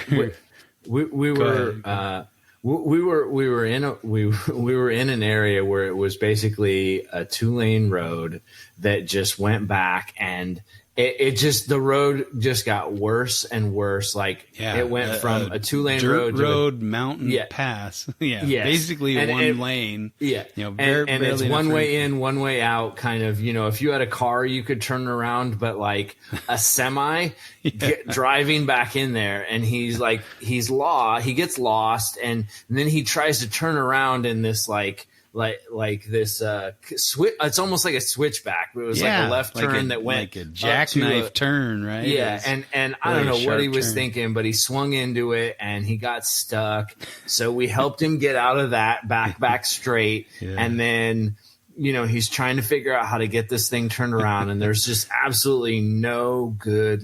in an area where it was basically a 2-lane road that just went back, and it just, the road just got worse and worse. It went from a 2-lane road mountain pass. Basically one lane. Yeah. And it's one way in, one way out, kind of, if you had a car, you could turn around, but like a semi driving back in there, and he gets lost, and then he tries to turn around in this this it's almost like a switchback. It was like a left turn that went like a jackknife turn, right? Yeah, and I don't know what he was thinking, but he swung into it and he got stuck. So we helped him get out of that back straight, and then he's trying to figure out how to get this thing turned around, and there's just absolutely no good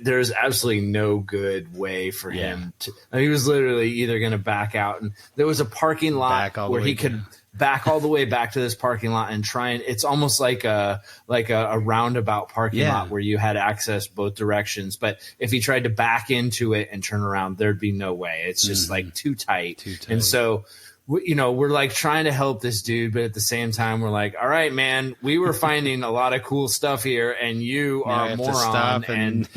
there's absolutely no good way for him to. He was literally either going to back out, and there was a parking lot where he could back all the way back to this parking lot and try, and it's almost like a roundabout parking lot where you had access both directions. But if he tried to back into it and turn around, there'd be no way. It's just too tight. And so we're trying to help this dude, but at the same time, we're like, all right, man, we were finding a lot of cool stuff here, and you are a moron. And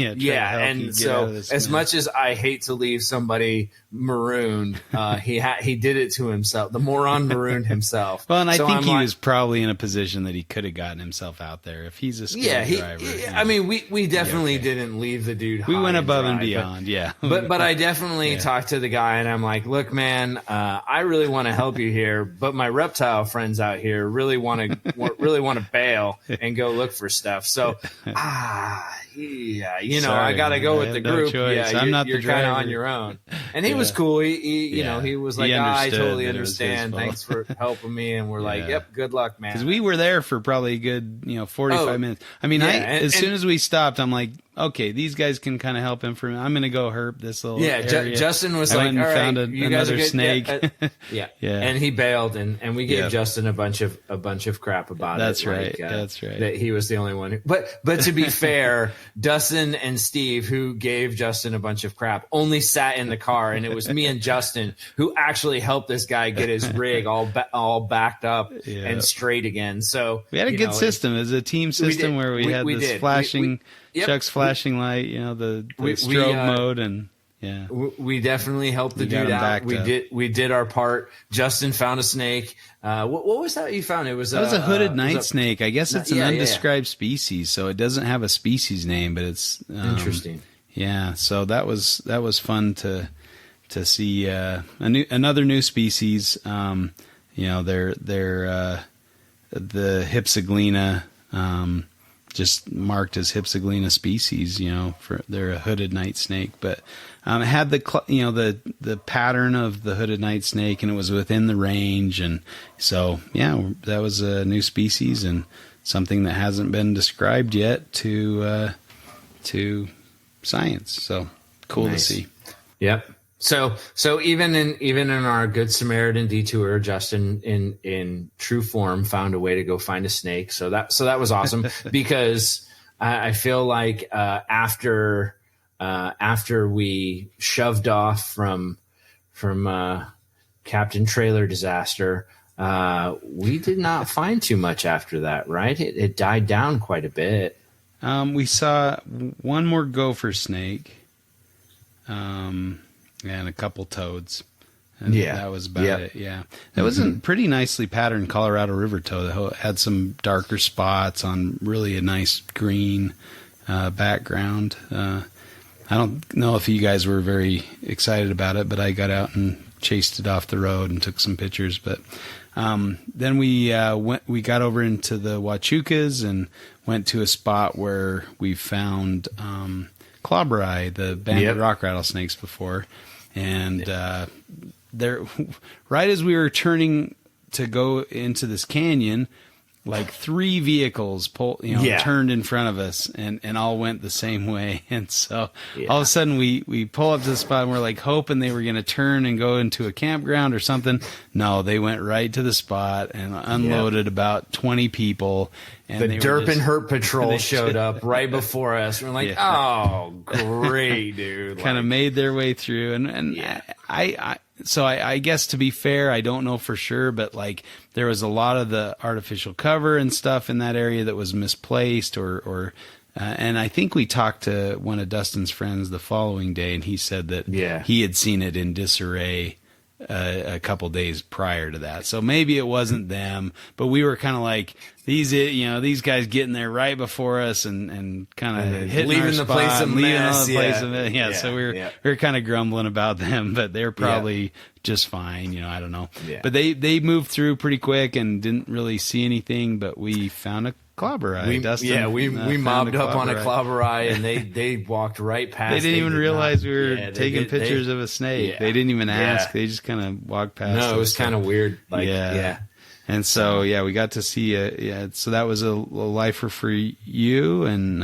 so as much as I hate to leave somebody marooned, he did it to himself. The moron marooned himself. Well, and I think he was probably in a position that he could have gotten himself out there if he's a skilled driver. I mean, we definitely didn't leave the dude. We went above and beyond, But I definitely talked to the guy, and I'm like, look, man, I really want to help you here, but my reptile friends out here really want to bail and go look for stuff. So, Sorry, I got to go with the group. You're kind of on your own. And he was cool. He was like, I totally understand. Thanks for helping me. And we're like, yep, good luck, man. Because we were there for probably a good, 45 minutes. I mean, as soon as we stopped, I'm like, okay, these guys can kind of help him for me. I'm going to go herp this little area. Justin was like, all right, found you guys are another good. snake. And he bailed, and we gave Justin a bunch of crap about That's it. Right. That's right. That he was the only one. But to be fair, Dustin and Steve, who gave Justin a bunch of crap, only sat in the car, and it was me and Justin who actually helped this guy get his rig all backed up and straight again. So we had a good system. It was a team system where we had this flashing. Chuck's flashing light, the strobe mode, and we definitely helped the dude out. We did our part. Justin found a snake. What was that you found? It was a hooded night snake. I guess it's an undescribed species, so it doesn't have a species name, but it's interesting. Yeah, so that was fun to see another new species. They're the Hypsiglena. just marked as Hypsiglena species. They're a hooded night snake, but it had the pattern of the hooded night snake, and it was within the range, and so that was a new species and something that hasn't been described yet to science. So cool to see. Yep. So even in our Good Samaritan detour, Justin in true form found a way to go find a snake. So that was awesome because I feel like after we shoved off from Captain Trailer Disaster, we did not find too much after that, right? It died down quite a bit. We saw one more gopher snake. And a couple toads. And that was about it. Yeah. That was a pretty nicely patterned Colorado River toad that had some darker spots on really a nice green background. I don't know if you guys were very excited about it, but I got out and chased it off the road and took some pictures. But then we got over into the Huachucas and went to a spot where we found clobberi, the banded rock rattlesnakes before. And there, right as we were turning to go into this canyon, like 3 vehicles turned in front of us and all went the same way. And so all of a sudden we pull up to the spot and we're like hoping they were going to turn and go into a campground or something. No, they went right to the spot and unloaded about 20 people. And the Derp and Herp patrol showed up right before us. We're like, oh, great, dude. Kind of made their way through. And I guess to be fair, I don't know for sure, but like there was a lot of the artificial cover and stuff in that area that was misplaced and I think we talked to one of Dustin's friends the following day, and he said that he had seen it in disarray a couple days prior to that. So maybe it wasn't them, but we were kind of like these guys getting there right before us and kind of hitting leaving the place of mess. So we were kind of grumbling about them, but they're probably just fine. I don't know. Yeah. But they moved through pretty quick and didn't really see anything, but we found a clobberi. We mobbed up on a clobberi and they walked right past. They didn't even realize we were taking pictures of a snake. Yeah. They didn't even ask. They just kind of walked past. No, it was kind of weird. And so we got to see so that was a lifer for you, and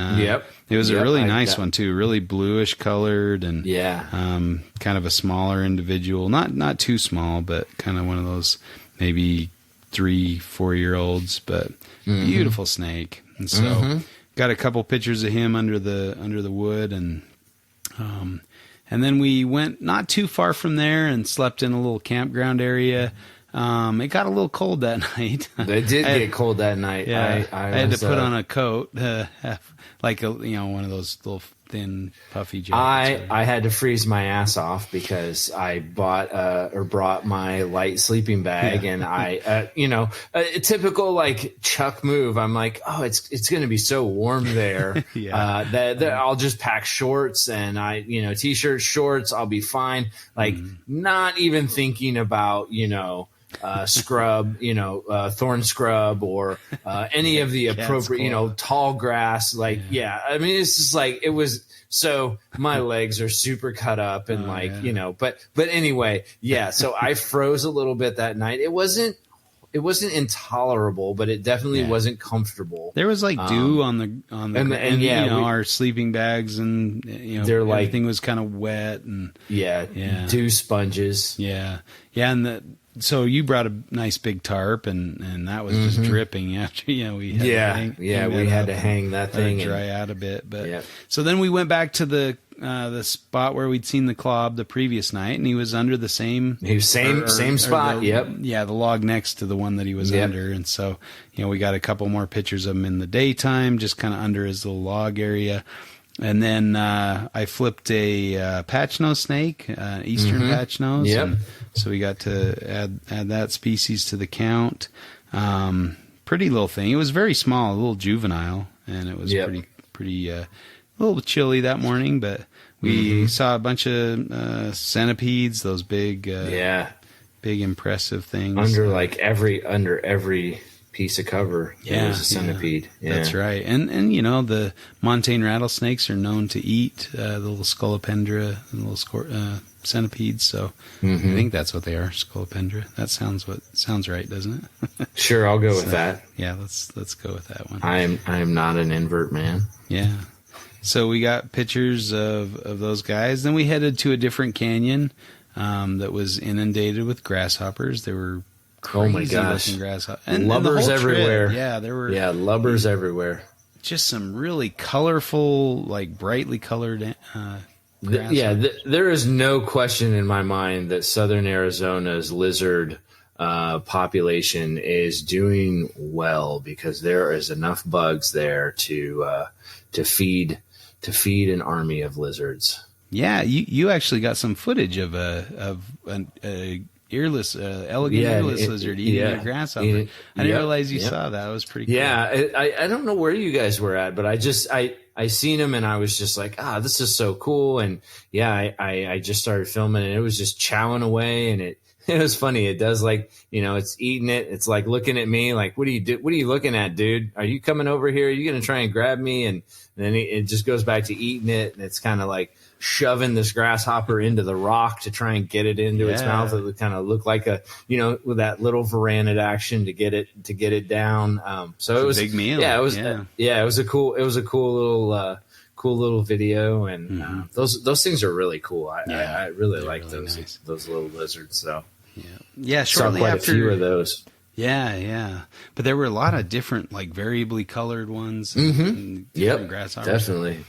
it was a really nice one too, really bluish colored, and kind of a smaller individual, not too small, but kind of one of those maybe 3-4 year olds, but beautiful snake. And so got a couple pictures of him under the wood, and then we went not too far from there and slept in a little campground area. It got a little cold that night. It did get cold that night. Yeah, I had to put on a coat, like one of those little thin puffy jackets. I had to freeze my ass off because I brought my light sleeping bag, and I a typical like Chuck move. I'm like, oh, it's going to be so warm there that I'll just pack shorts and t-shirts, shorts. I'll be fine. Like not even thinking about scrub, thorn scrub or any of the appropriate, tall grass. Like, I mean, it's just like it was. So my legs are super cut up and but anyway, so I froze a little bit that night. It wasn't intolerable, but it definitely wasn't comfortable. There was like dew on the our sleeping bags, and they're everything was kind of wet and dew sponges. And so you brought a nice big tarp, and that was just dripping after we had to hang that thing and dry out a bit. But so then we went back to the spot where we'd seen the clob the previous night, and he was under the same spot. The log next to the one that he was under, and so we got a couple more pictures of him in the daytime, just kind of under his little log area. And then I flipped a patch nose snake, eastern patch nose. Yep. So we got to add that species to the count. Pretty little thing. It was very small, a little juvenile, and it was pretty a little chilly that morning. But we saw a bunch of centipedes, those big, big impressive things under every piece of cover. Yeah, it was a centipede. Yeah. That's right. And the Montane rattlesnakes are known to eat the little scolopendra and little centipedes. So I think that's what they are, scolopendra. That sounds right, doesn't it? Sure, I'll go with that. Yeah, let's go with that one. I am not an invert man. Yeah. So we got pictures of those guys. Then we headed to a different canyon that was inundated with grasshoppers. There were crazy looking grasshoppers. And lubbers everywhere. Trip, yeah, there were. Yeah, lubbers everywhere. Just some really colorful, like brightly colored there is no question in my mind that Southern Arizona's lizard population is doing well because there is enough bugs there to feed an army of lizards. Yeah, you actually got some footage of an earless, elegant earless lizard eating a grasshopper. I didn't realize you saw that. It was pretty cool. Yeah, I don't know where you guys were at, but I seen him and I was just like, this is so cool. And yeah, I just started filming and it was just chowing away and it was funny. It does it's eating it. It's like looking at me like, what are you looking at, dude? Are you coming over here? Are you going to try and grab me? And then it just goes back to eating it. And it's kind of like shoving this grasshopper into the rock to try and get it into its mouth. It would kind of look like with that little varanid action to get it down. So it was a big meal. Yeah, it was. It was a cool little video, and those things are really cool. I really like those nice. Those little lizards. So yeah. Shortly saw quite after a few of those. Yeah. But there were a lot of different, like variably colored ones. Yep, grasshoppers. Definitely.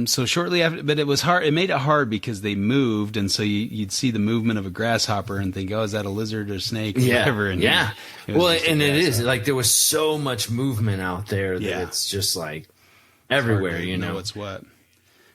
So shortly after, but it was hard. It made it hard because they moved, and so you'd see the movement of a grasshopper and think, "Oh, is that a lizard or a snake?" Or whatever. And it is like there was so much movement out there that it's just like everywhere. You know what's what.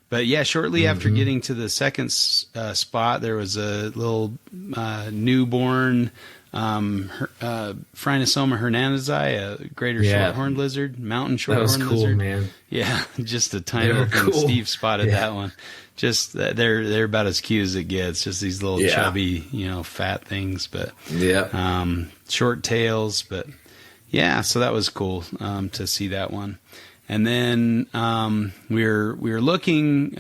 But yeah, shortly after getting to the second spot, there was a little newborn Phrynosoma hernandezi, a greater shorthorned lizard, mountain shorthorned lizard. That was cool, man. Yeah, just a tiny little thing. Cool. Steve spotted that one. Just they're about as cute as it gets. Just these little chubby, fat things, but short tails. But yeah, so that was cool to see that one. And then we were looking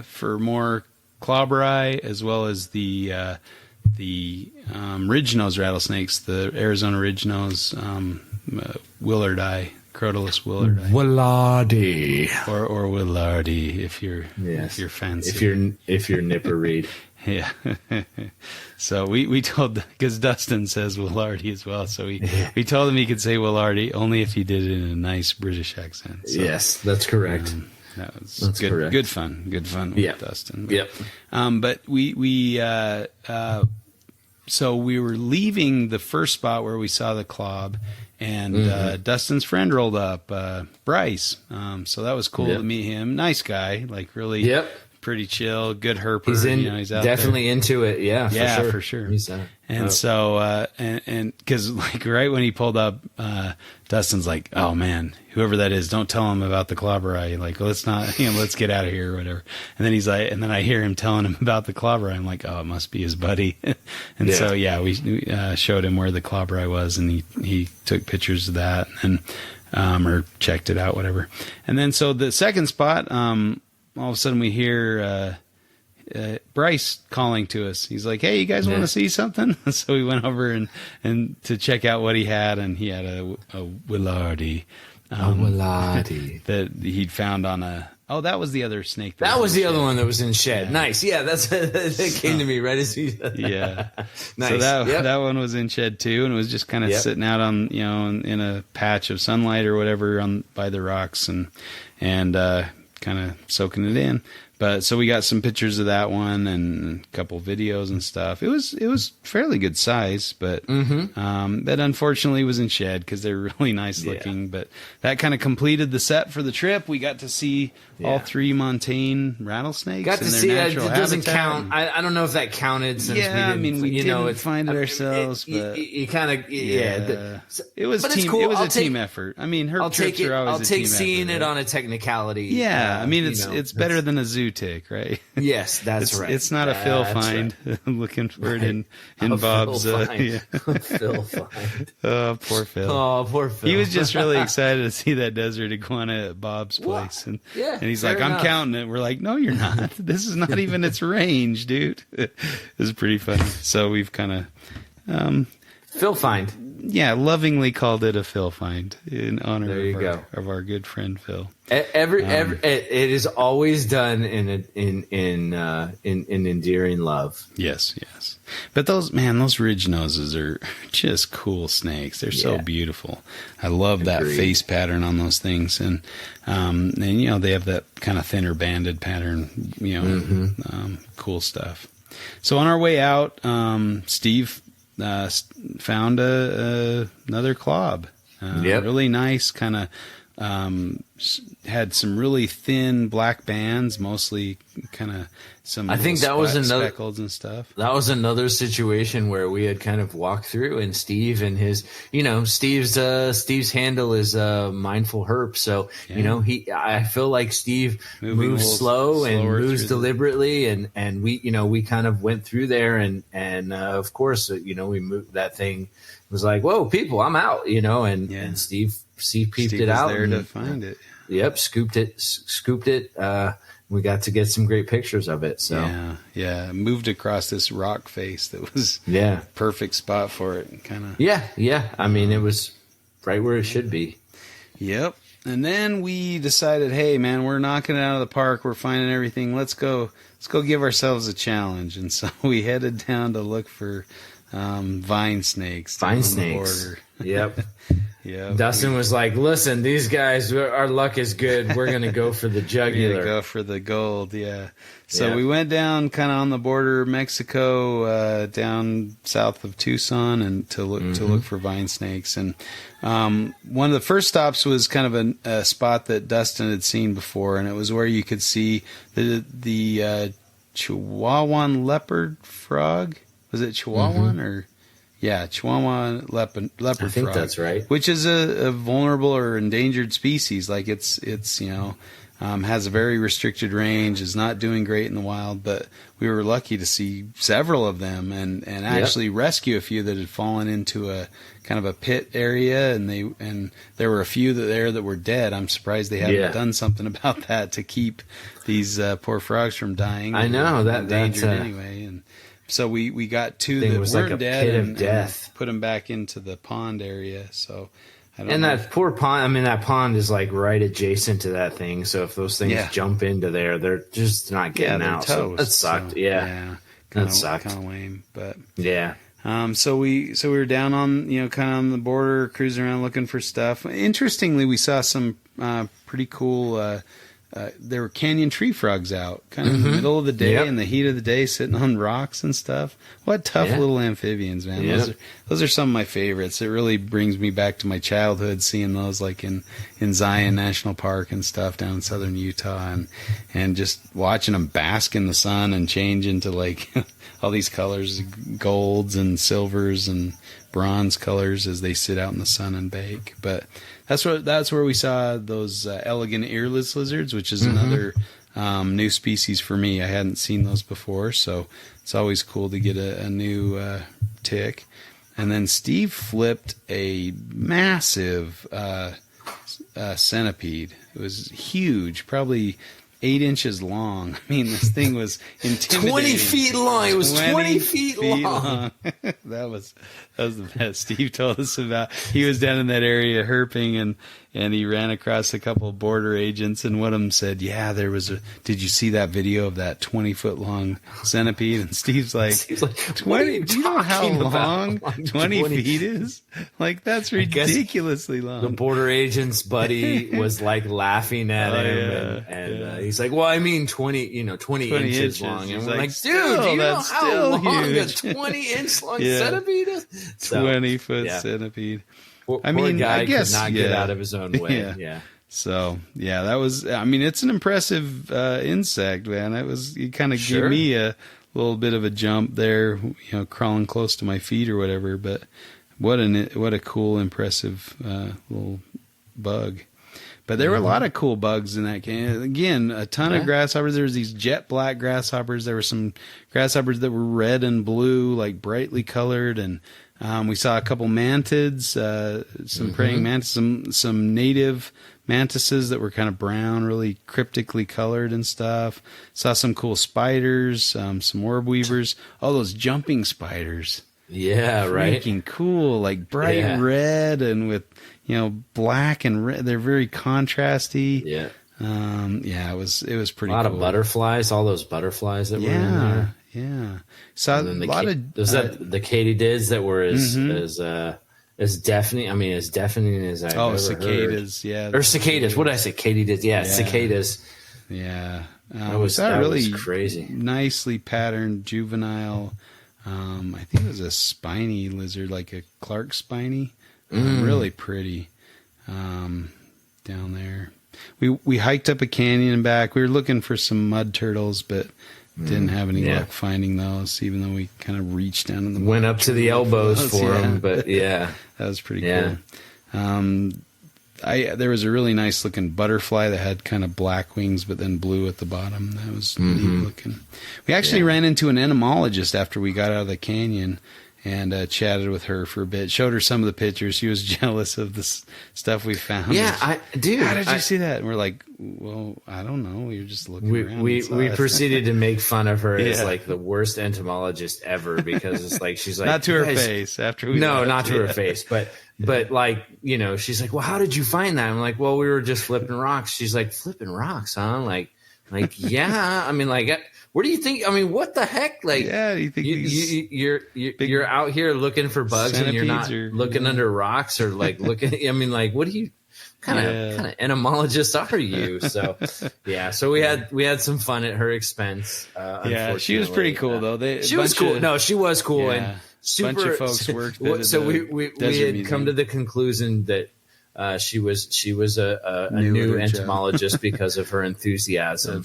for more clobberi as well as the ridge-nose rattlesnakes, the Arizona ridge-nose Willardi, Crotalus willardi. Willardi. Or Willardi if you're fancy. If you're nipper read. Yeah. So we told, because Dustin says Willardi as well, so we told him he could say Willardi only if he did it in a nice British accent. So, yes, that's correct. That's good. Correct. Good fun with Dustin. But, but so we were leaving the first spot where we saw the clob, and Dustin's friend rolled up, Bryce. So that was cool to meet him. Nice guy, like really pretty chill, good herper. He's out definitely there. Into it. Yeah, for sure. So and because like right when he pulled up, Dustin's like, "Oh man, whoever that is, don't tell him about the clobberi. Like, let's not, let's get out of here or whatever." And then he's like, and then I hear him telling him about the clobberi. I'm like, "Oh, it must be his buddy." And so we showed him where the clobberi was, and he took pictures of that and or checked it out, whatever. And then so the second spot, all of a sudden we hear Bryce calling to us. He's like, "Hey, you guys want to see something?" So we went over and to check out what he had, and he had a Willardi. That he'd found on a... Oh, that was the other snake. That was the other one that was in shed. Yeah. Nice. Yeah, that came to me right as you said that. Yeah. Nice. So that one was in shed too, and it was just kind of sitting out on, in a patch of sunlight or whatever by the rocks and kind of soaking it in. But so we got some pictures of that one and a couple videos and stuff. It was fairly good size, but that unfortunately was in shed because they're really nice looking. But that kind of completed the set for the trip. We got to see all three Montane rattlesnakes. Got to see it. It doesn't count. I don't know if that counted. Since we didn't find it ourselves, but you kind of it was team. Cool. It was a team effort. I mean, her trips are always a team effort. I'll take seeing it on a technicality. Yeah, I mean, it's better than a zoo tick, right? Yes, that's right. It's not a Phil find. Right. I'm looking for it in Bob's. Phil find. Oh, poor Phil. Oh, poor Phil. He was just really excited to see that desert iguana at Bob's place, and he's like, "I'm counting it." We're like, "No, you're not. This is not even its range, dude." It was pretty funny. So we've kind of Phil find. Yeah, lovingly called it a Phil find in honor of our good friend Phil. It is always done in endearing love. Yes. But those ridge noses are just cool snakes. They're so beautiful. I love that face pattern on those things, and they have that kind of thinner banded pattern. Cool stuff. So on our way out, Steve found another clob. Really nice, kind of had some really thin black bands, mostly kind of some. I think that was another speckles and stuff. That was another situation where we had kind of walked through, and Steve and his, Steve's handle is Mindful Herp, so I feel like Steve moves slow and moves deliberately, and we kind of went through there, and of course we moved that thing. It was like, whoa, people, I'm out, and Steve peeped it out there to find it. Yep, scooped it. We got to get some great pictures of it. So moved across this rock face that was perfect spot for it. Kind of I mean, it was right where it should be. Yep. And then we decided, hey man, we're knocking it out of the park. We're finding everything. Let's go give ourselves a challenge. And so we headed down to look for vine snakes. Vine snakes. Border. Yep. Yeah. Dustin was like, listen, these guys, our luck is good. We're going to go for the jugular. We're going to go for the gold, yeah. So we went down kind of on the border of Mexico, down south of Tucson, and to look for vine snakes. And one of the first stops was kind of a spot that Dustin had seen before, and it was where you could see the Chihuahuan leopard frog. Was it Chihuahuan or... Yeah, Chihuahuan leopard frog. I think that's right. Which is a vulnerable or endangered species. Like it's has a very restricted range, is not doing great in the wild, but we were lucky to see several of them and actually rescue a few that had fallen into a kind of a pit area, and there were a few that were dead. I'm surprised they haven't done something about that to keep these poor frogs from dying. I know that's endangered anyway, and so we got two that weren't dead and put them back into the pond area. So I don't know. That poor pond, I mean, that pond is like right adjacent to that thing. So if those things jump into there, they're just not getting out. Toast, so that sucked. That sucked. Kind of lame, but yeah. So we were down on kind of on the border, cruising around looking for stuff. Interestingly, we saw some pretty cool. There were canyon tree frogs out, kind of in the middle of the day, in the heat of the day, sitting on rocks and stuff. What tough little amphibians, man! Yep. Those are some of my favorites. It really brings me back to my childhood, seeing those like in Zion National Park and stuff down in southern Utah, and just watching them bask in the sun and change into like all these colors, golds and silvers and bronze colors as they sit out in the sun and bake. But that's where we saw those elegant earless lizards, which is another new species for me. I hadn't seen those before, so it's always cool to get a new tick. And then Steve flipped a massive centipede. It was huge, probably 8 inches long. I mean, this thing was intimidating. 20 feet long. It was 20 feet long. That was the best. Steve told us about. He was down in that area herping, and he ran across a couple of border agents, and one of them said, "Yeah, there was a. Did you see that video of that 20-foot long centipede?" And Steve's like 20. Do you know how long 20 feet is? Like, that's ridiculously long. The border agent's buddy was like laughing at him, and he's like, "Well, I mean 20 inches long." And we're like, "Dude, do you know how long huge. A 20-inch long centipede is?" 20-foot centipede. I mean, I guess could not get out of his own way. So that was. I mean, it's an impressive insect, man. It kind of gave me a little bit of a jump there, crawling close to my feet or whatever. But what a cool, impressive little bug. But there were a lot of cool bugs in that canyon. Again, a ton of grasshoppers. There was these jet black grasshoppers. There were some grasshoppers that were red and blue, like brightly colored. And we saw a couple mantids, some praying mantids, some native mantises that were kind of brown, really cryptically colored and stuff. Saw some cool spiders, some orb weavers. All those jumping spiders. Yeah, right. Freaking cool, like bright red and with, black and red. They're very contrasty. Yeah. It was pretty cool. A lot of butterflies, all those butterflies that were in there. Yeah. Saw a lot of... Was that the katydids that were as deafening? I mean, as deafening as I've ever cicadas, heard. yeah. Or cicadas. What did I say? Katydids. Yeah, cicadas. Yeah. That was really crazy. Nicely patterned juvenile. I think it was a spiny lizard, like a Clark spiny. Really pretty down there. We hiked up a canyon and back. We were looking for some mud turtles, but didn't have any luck finding those, even though we kind of reached down in the went up to the elbows for them. But that was pretty cool. There was a really nice looking butterfly that had kind of black wings, but then blue at the bottom. That was neat looking. We actually ran into an entomologist after we got out of the canyon and chatted with her for a bit. Showed her some of the pictures. She was jealous of the stuff we found. Yeah, how did you see that? And we're like, well, I don't know. We were just looking around. We proceeded to make fun of her as like the worst entomologist ever, because it's like she's like, not to her face after we not to her face, but like, she's like, well, how did you find that? I'm like, well, we were just flipping rocks. She's like, flipping rocks, huh? Like yeah. I mean, like, what do you think? I mean, what the heck? Like, yeah, do you think you're out here looking for bugs and you're not looking under rocks or like looking? I mean, like, what do you? Kind of entomologist are you? So so we had some fun at her expense. She was pretty cool though. She was cool. No, she was cool, and super. Bunch of folks worked. So we had come to the conclusion that she was a new entomologist because of her enthusiasm.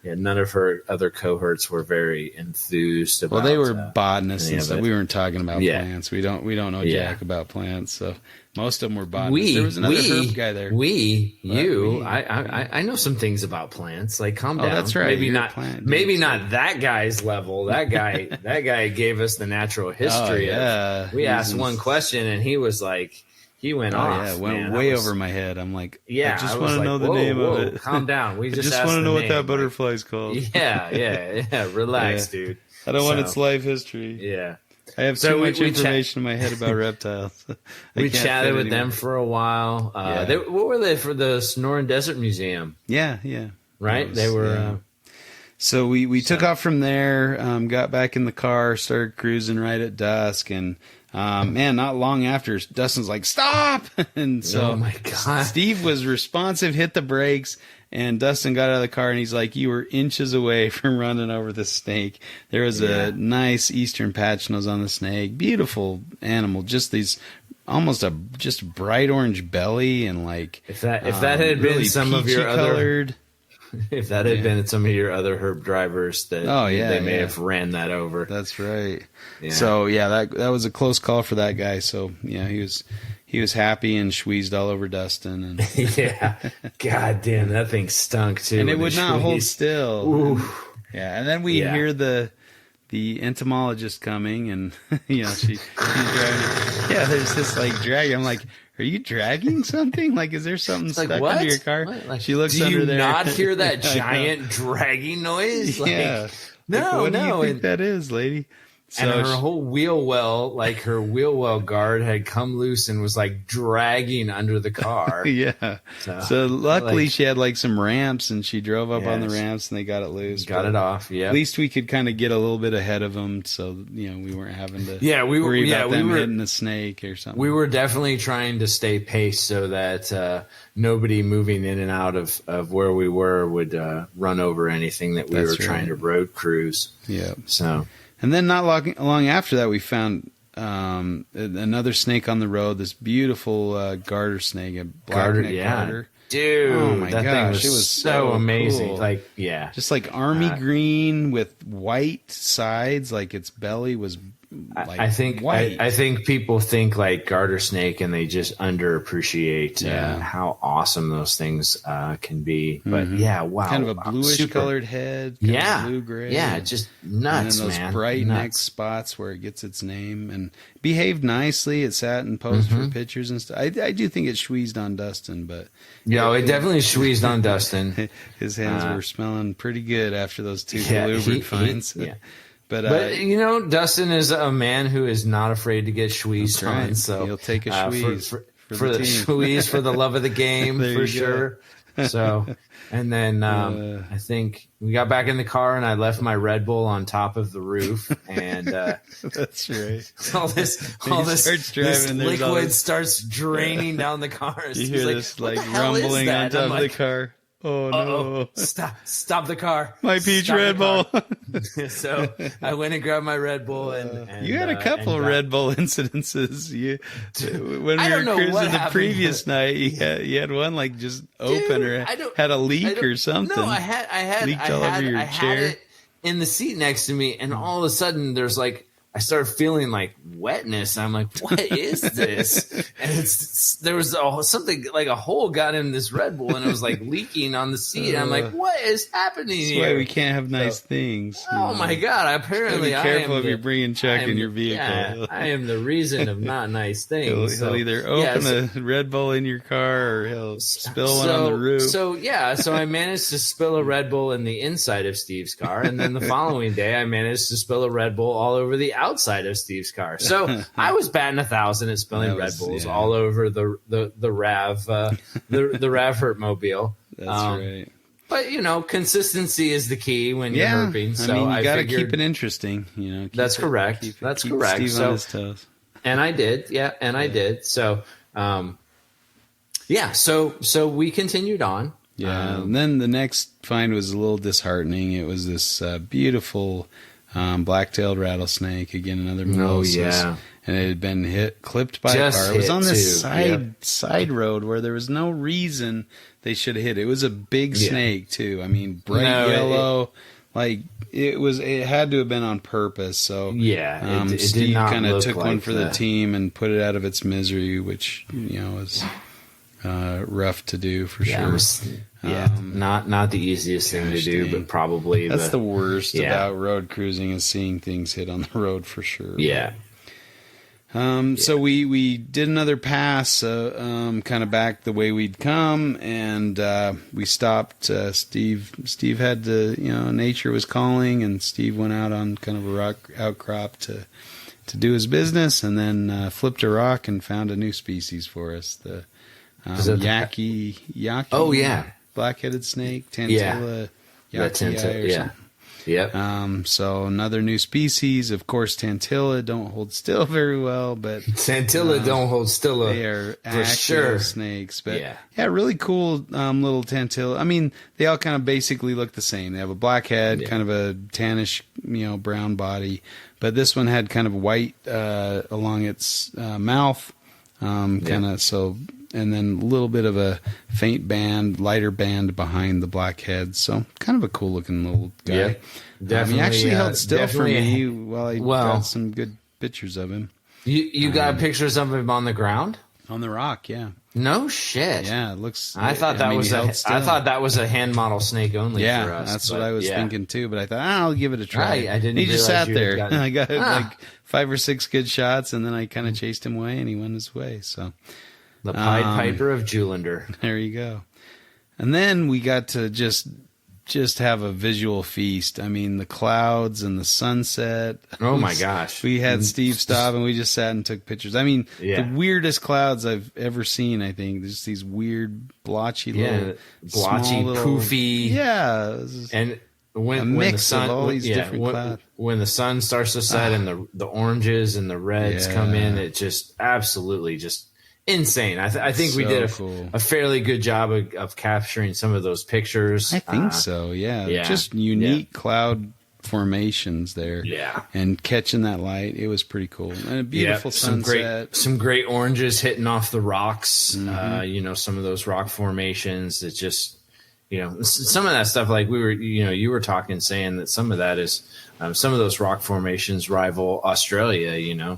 None of her other cohorts were very enthused about. Well, they were botanists and stuff. We weren't talking about plants. We don't know jack about plants. So most of them were botanists. There was another herb guy there. I know some things about plants. Like, calm down. That's right. Maybe not that guy's level. That guy gave us the natural history. We asked one question and he was like. He went off. Yeah, went way over my head. I'm like, I just want to know the whoa, name of it. Calm down. We just want to know what that butterfly's called. Yeah. Relax, dude. I don't want its life history. Yeah. I have too much information in my head about reptiles. We chatted with them for a while. What were they for the Sonoran Desert Museum? Yeah. Right? They were... So we took off from there, got back in the car, started cruising right at dusk, and not long after, Dustin's like, stop! And so oh my God. Steve was responsive, hit the brakes, and Dustin got out of the car, and he's like, you were inches away from running over the snake. There was a nice eastern patch nose on the snake. Beautiful animal. Just these... almost just bright orange belly, and like... If that had been really some of your colored... other... If that had been some of your other herb drivers, that they may have ran that over. That's right. Yeah. So that was a close call for that guy. So he was happy and schweezed all over Dustin. And God damn, that thing stunk too. And it would not hold still. Ooh. And then we hear the entomologist coming, and she's driving. There's this like dragon. I'm like, are you dragging something? Like, is there something stuck under your car? Like, she looks under there. Do you not hear that giant dragging noise? Like, no. What do you think that is, lady? So and her whole wheel well, like her wheel well guard had come loose and was like dragging under the car. So luckily she had like some ramps, and she drove up on the ramps, and they got it loose. Got it off. Yeah. At least we could kind of get a little bit ahead of them, so we weren't having to worry about them hitting the snake or something. We were definitely trying to stay pace so that nobody moving in and out of where we were would run over anything that we were trying to road cruise. Yeah. So. And then not long after that, we found another snake on the road, this beautiful garter snake, a black-necked garter. Dude, oh my gosh, it was so amazing. Cool. Like, just like army green with white sides, like its belly was like I think white. I think people think like Garter Snake, and they just underappreciate how awesome those things can be. But wow, kind of a bluish colored head, blue gray, just nuts, and then those man. bright neck spots where it gets its name, and behaved nicely. It sat and posed for pictures and stuff. I do think it schweezed on Dustin, but it definitely schweezed on Dustin. His hands were smelling pretty good after those two Leopard finds. But Dustin is a man who is not afraid to get schweezed on. Right. So he'll take a schweeze for the schweeze, for the love of the game, for sure. So, and then I think we got back in the car, and I left my Red Bull on top of the roof, and that's right. all this liquid starts draining down the car. You hear this like rumbling on top of the car. Oh no! Stop the car! My peach Red Bull. So I went and grabbed my Red Bull, and you had a couple of Red Bull incidences. When we were cruising the previous night, you had one like just open or had a leak or something. No, I had it in the seat next to me, and all of a sudden there's like, I started feeling like wetness. I'm like, what is this? And there was something like a hole got in this Red Bull, and it was like leaking on the seat. I'm like, what is happening here? That's why we can't have nice things. Oh my God! Apparently, be careful if you're bringing Chuck in your vehicle. Yeah, I am the reason of not nice things. He'll either open a Red Bull in your car, or he'll spill one on the roof. So I managed to spill a Red Bull in the inside of Steve's car, and then the following day, I managed to spill a Red Bull all over the outside of Steve's car. So I was batting 1,000 at spilling Red Bulls all over the Rav the Rav Herp mobile. That's right. But consistency is the key when you're herping. So you got to keep it interesting. That's correct. Keep correct. Steve on his toes. And I did. Yeah, and I did. So, So we continued on. Yeah, and then the next find was a little disheartening. It was this beautiful black-tailed rattlesnake, again another mimosis, and it had been clipped by a car. It was on this side road where there was no reason they should have hit. It was a big snake too. I mean, bright yellow, it had to have been on purpose. So Steve kind of took one for the team and put it out of its misery, which was rough to do for sure. Not the easiest thing to do, but probably that's the worst about road cruising, is seeing things hit on the road for sure. Yeah. So we did another pass, kind of back the way we'd come, and we stopped. Steve had to, nature was calling, and Steve went out on kind of a rock outcrop to do his business, and then flipped a rock and found a new species for us. The Yaki. Oh yeah. Black-headed snake, Tantilla, Yaki, or something. Yep. So another new species. Of course, Tantilla don't hold still very well, but Tantilla don't hold still. They are for active sure snakes. But really cool little Tantilla. I mean, they all kind of basically look the same. They have a black head, kind of a tannish, brown body, but this one had kind of white along its mouth, kind of so. And then a little bit of a faint band, lighter band behind the black head. So kind of a cool looking little guy. Yep, definitely. He actually held still for me while I got some good pictures of him. You got pictures of him on the ground? On the rock, yeah. No shit. Yeah, it looks. I thought that was a hand model snake only for us. Yeah, that's what I was thinking too. But I thought I'll give it a try. I didn't. He just sat there. I got like 5 or 6 good shots, and then I kind of chased him away, and he went his way. So. The Pied Piper of Julinder. There you go. And then we got to just have a visual feast. I mean, the clouds and the sunset. Oh my gosh. We had Steve stop and we just sat and took pictures. I mean, the weirdest clouds I've ever seen, I think. There's these weird blotchy little poofy. Yeah. And when the sun, of all these different clouds. When the sun starts to set and the oranges and the reds come in, it just absolutely just insane. I think we did a fairly good job of capturing some of those pictures. I think so, yeah. Just unique cloud formations there. Yeah. And catching that light, it was pretty cool. And a beautiful sunset. Some great oranges hitting off the rocks. Some of those rock formations that just, some of that stuff, like you were talking, saying that some of that is some of those rock formations rival Australia,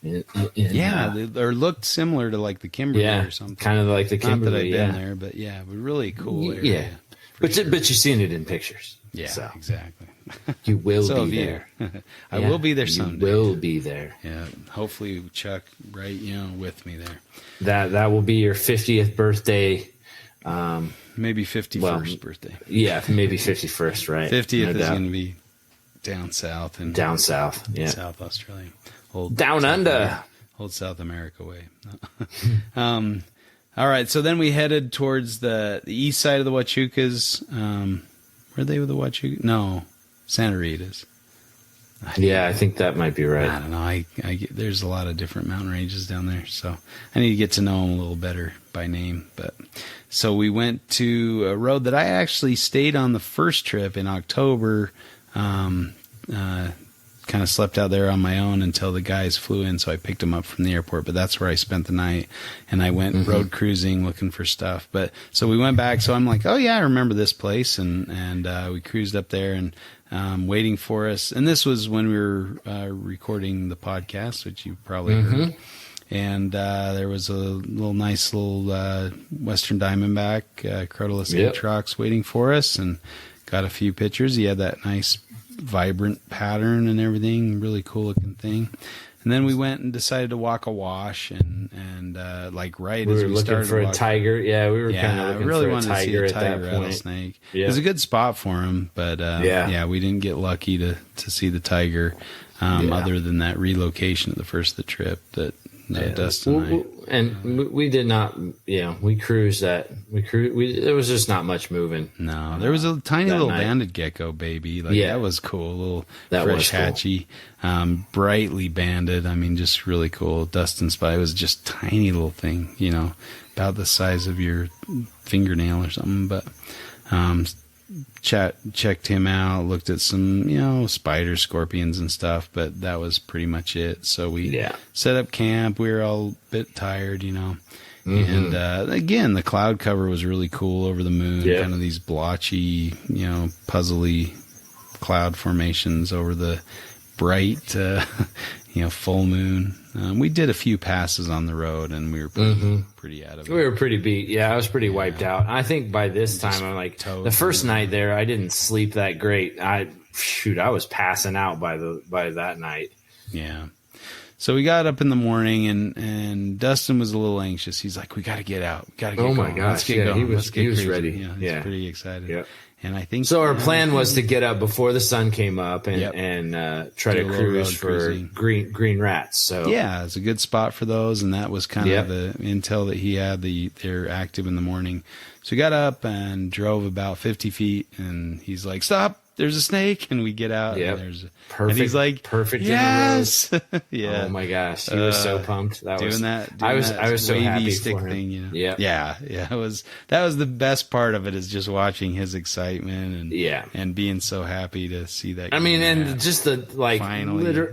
or looked similar to like the Kimberley or something. Kind of like the Kimberley. Not that I've been there, but really cool area. Yeah, but you've seen it in pictures. Yeah, so. Exactly. You will be there. I will be there someday. You will be there. Yeah, hopefully Chuck, right, with me there. That will be your 50th birthday. Maybe 51st birthday. Yeah, maybe 51st, right? 50th is going to be down south. Down south, yeah. South Australia. Down under. Old South America way. All right, so then we headed towards the east side of the Huachucas. Were they with the Huachucas? No, Santa Rita's. I think that might be right. I don't know. There's a lot of different mountain ranges down there, so I need to get to know them a little better by name. But so we went to a road that I actually stayed on the first trip in October. Kind of slept out there on my own until the guys flew in, so I picked them up from the airport. But that's where I spent the night, and I went road cruising looking for stuff. But so we went back. So I'm like, oh yeah, I remember this place, and we cruised up there and waiting for us. And this was when we were recording the podcast, which you probably heard. And there was a nice little Western Diamondback Rattlesnake trucks waiting for us, and got a few pictures. He had that nice vibrant pattern and everything, really cool looking thing. And then we went and decided to walk a wash, and like right as we started for a tiger. Yeah, we were kind of looking for a tiger at that point. Rattlesnake. Yeah. It was a good spot for him, but we didn't get lucky to see the tiger. Other than that relocation at the first of the trip that Dustin and we did not. We cruised that. There was just not much moving. No, there was a tiny little banded gecko baby. That was cool. A little fresh hatchy, brightly banded. I mean, just really cool. Dustin Spy was just tiny little thing. About the size of your fingernail or something. But checked him out, looked at some, spiders, scorpions and stuff, but that was pretty much it. So we set up camp. We were all a bit tired, and again, the cloud cover was really cool over the moon, kind of these blotchy, puzzly cloud formations over the bright, full moon. We did a few passes on the road, and we were pretty out of it. We were pretty beat. Yeah, I was pretty wiped out. I think by this time, I'm like, the first night there, I didn't sleep that great. I was passing out by that night. Yeah. So we got up in the morning, and Dustin was a little anxious. He's like, "We got to get out. We got to get going. My gosh, let's get going. He was ready. Yeah, he's pretty excited. Yeah. And I think so. Our plan was to get up before the sun came up and try to cruise for green rats. So it's a good spot for those, and that was kind of the intel that he had. They're active in the morning. So we got up and drove about 50 feet, and he's like, "Stop! There's a snake!" And we get out, and there's perfect. And he's like, "Perfect, yes!" In the road. Oh my gosh, he was so pumped. I was so happy stick for him. Thing, Yeah. That was the best part of it, is just watching his excitement and being so happy to see that. I mean, and just the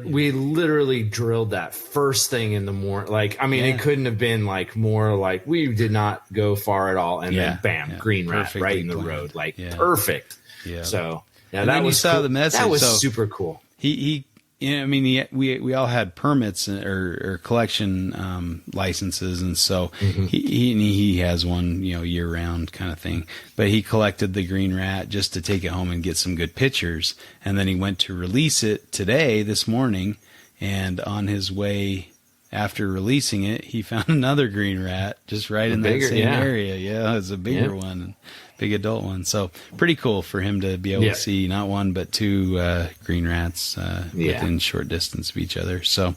we literally drilled that first thing in the morning. It couldn't have been more we did not go far at all, and then bam, green rat right in the road, perfect. Yeah. So. Yeah, that was cool. The message. That was super cool. We all had permits or collection licenses, and so he has one, year round kind of thing. But he collected the green rat just to take it home and get some good pictures, and then he went to release it this morning, and on his way after releasing it, he found another green rat just right in that same area. Yeah, it was a bigger one. Big adult one. So pretty cool for him to be able to see not one but two green rats within short distance of each other. So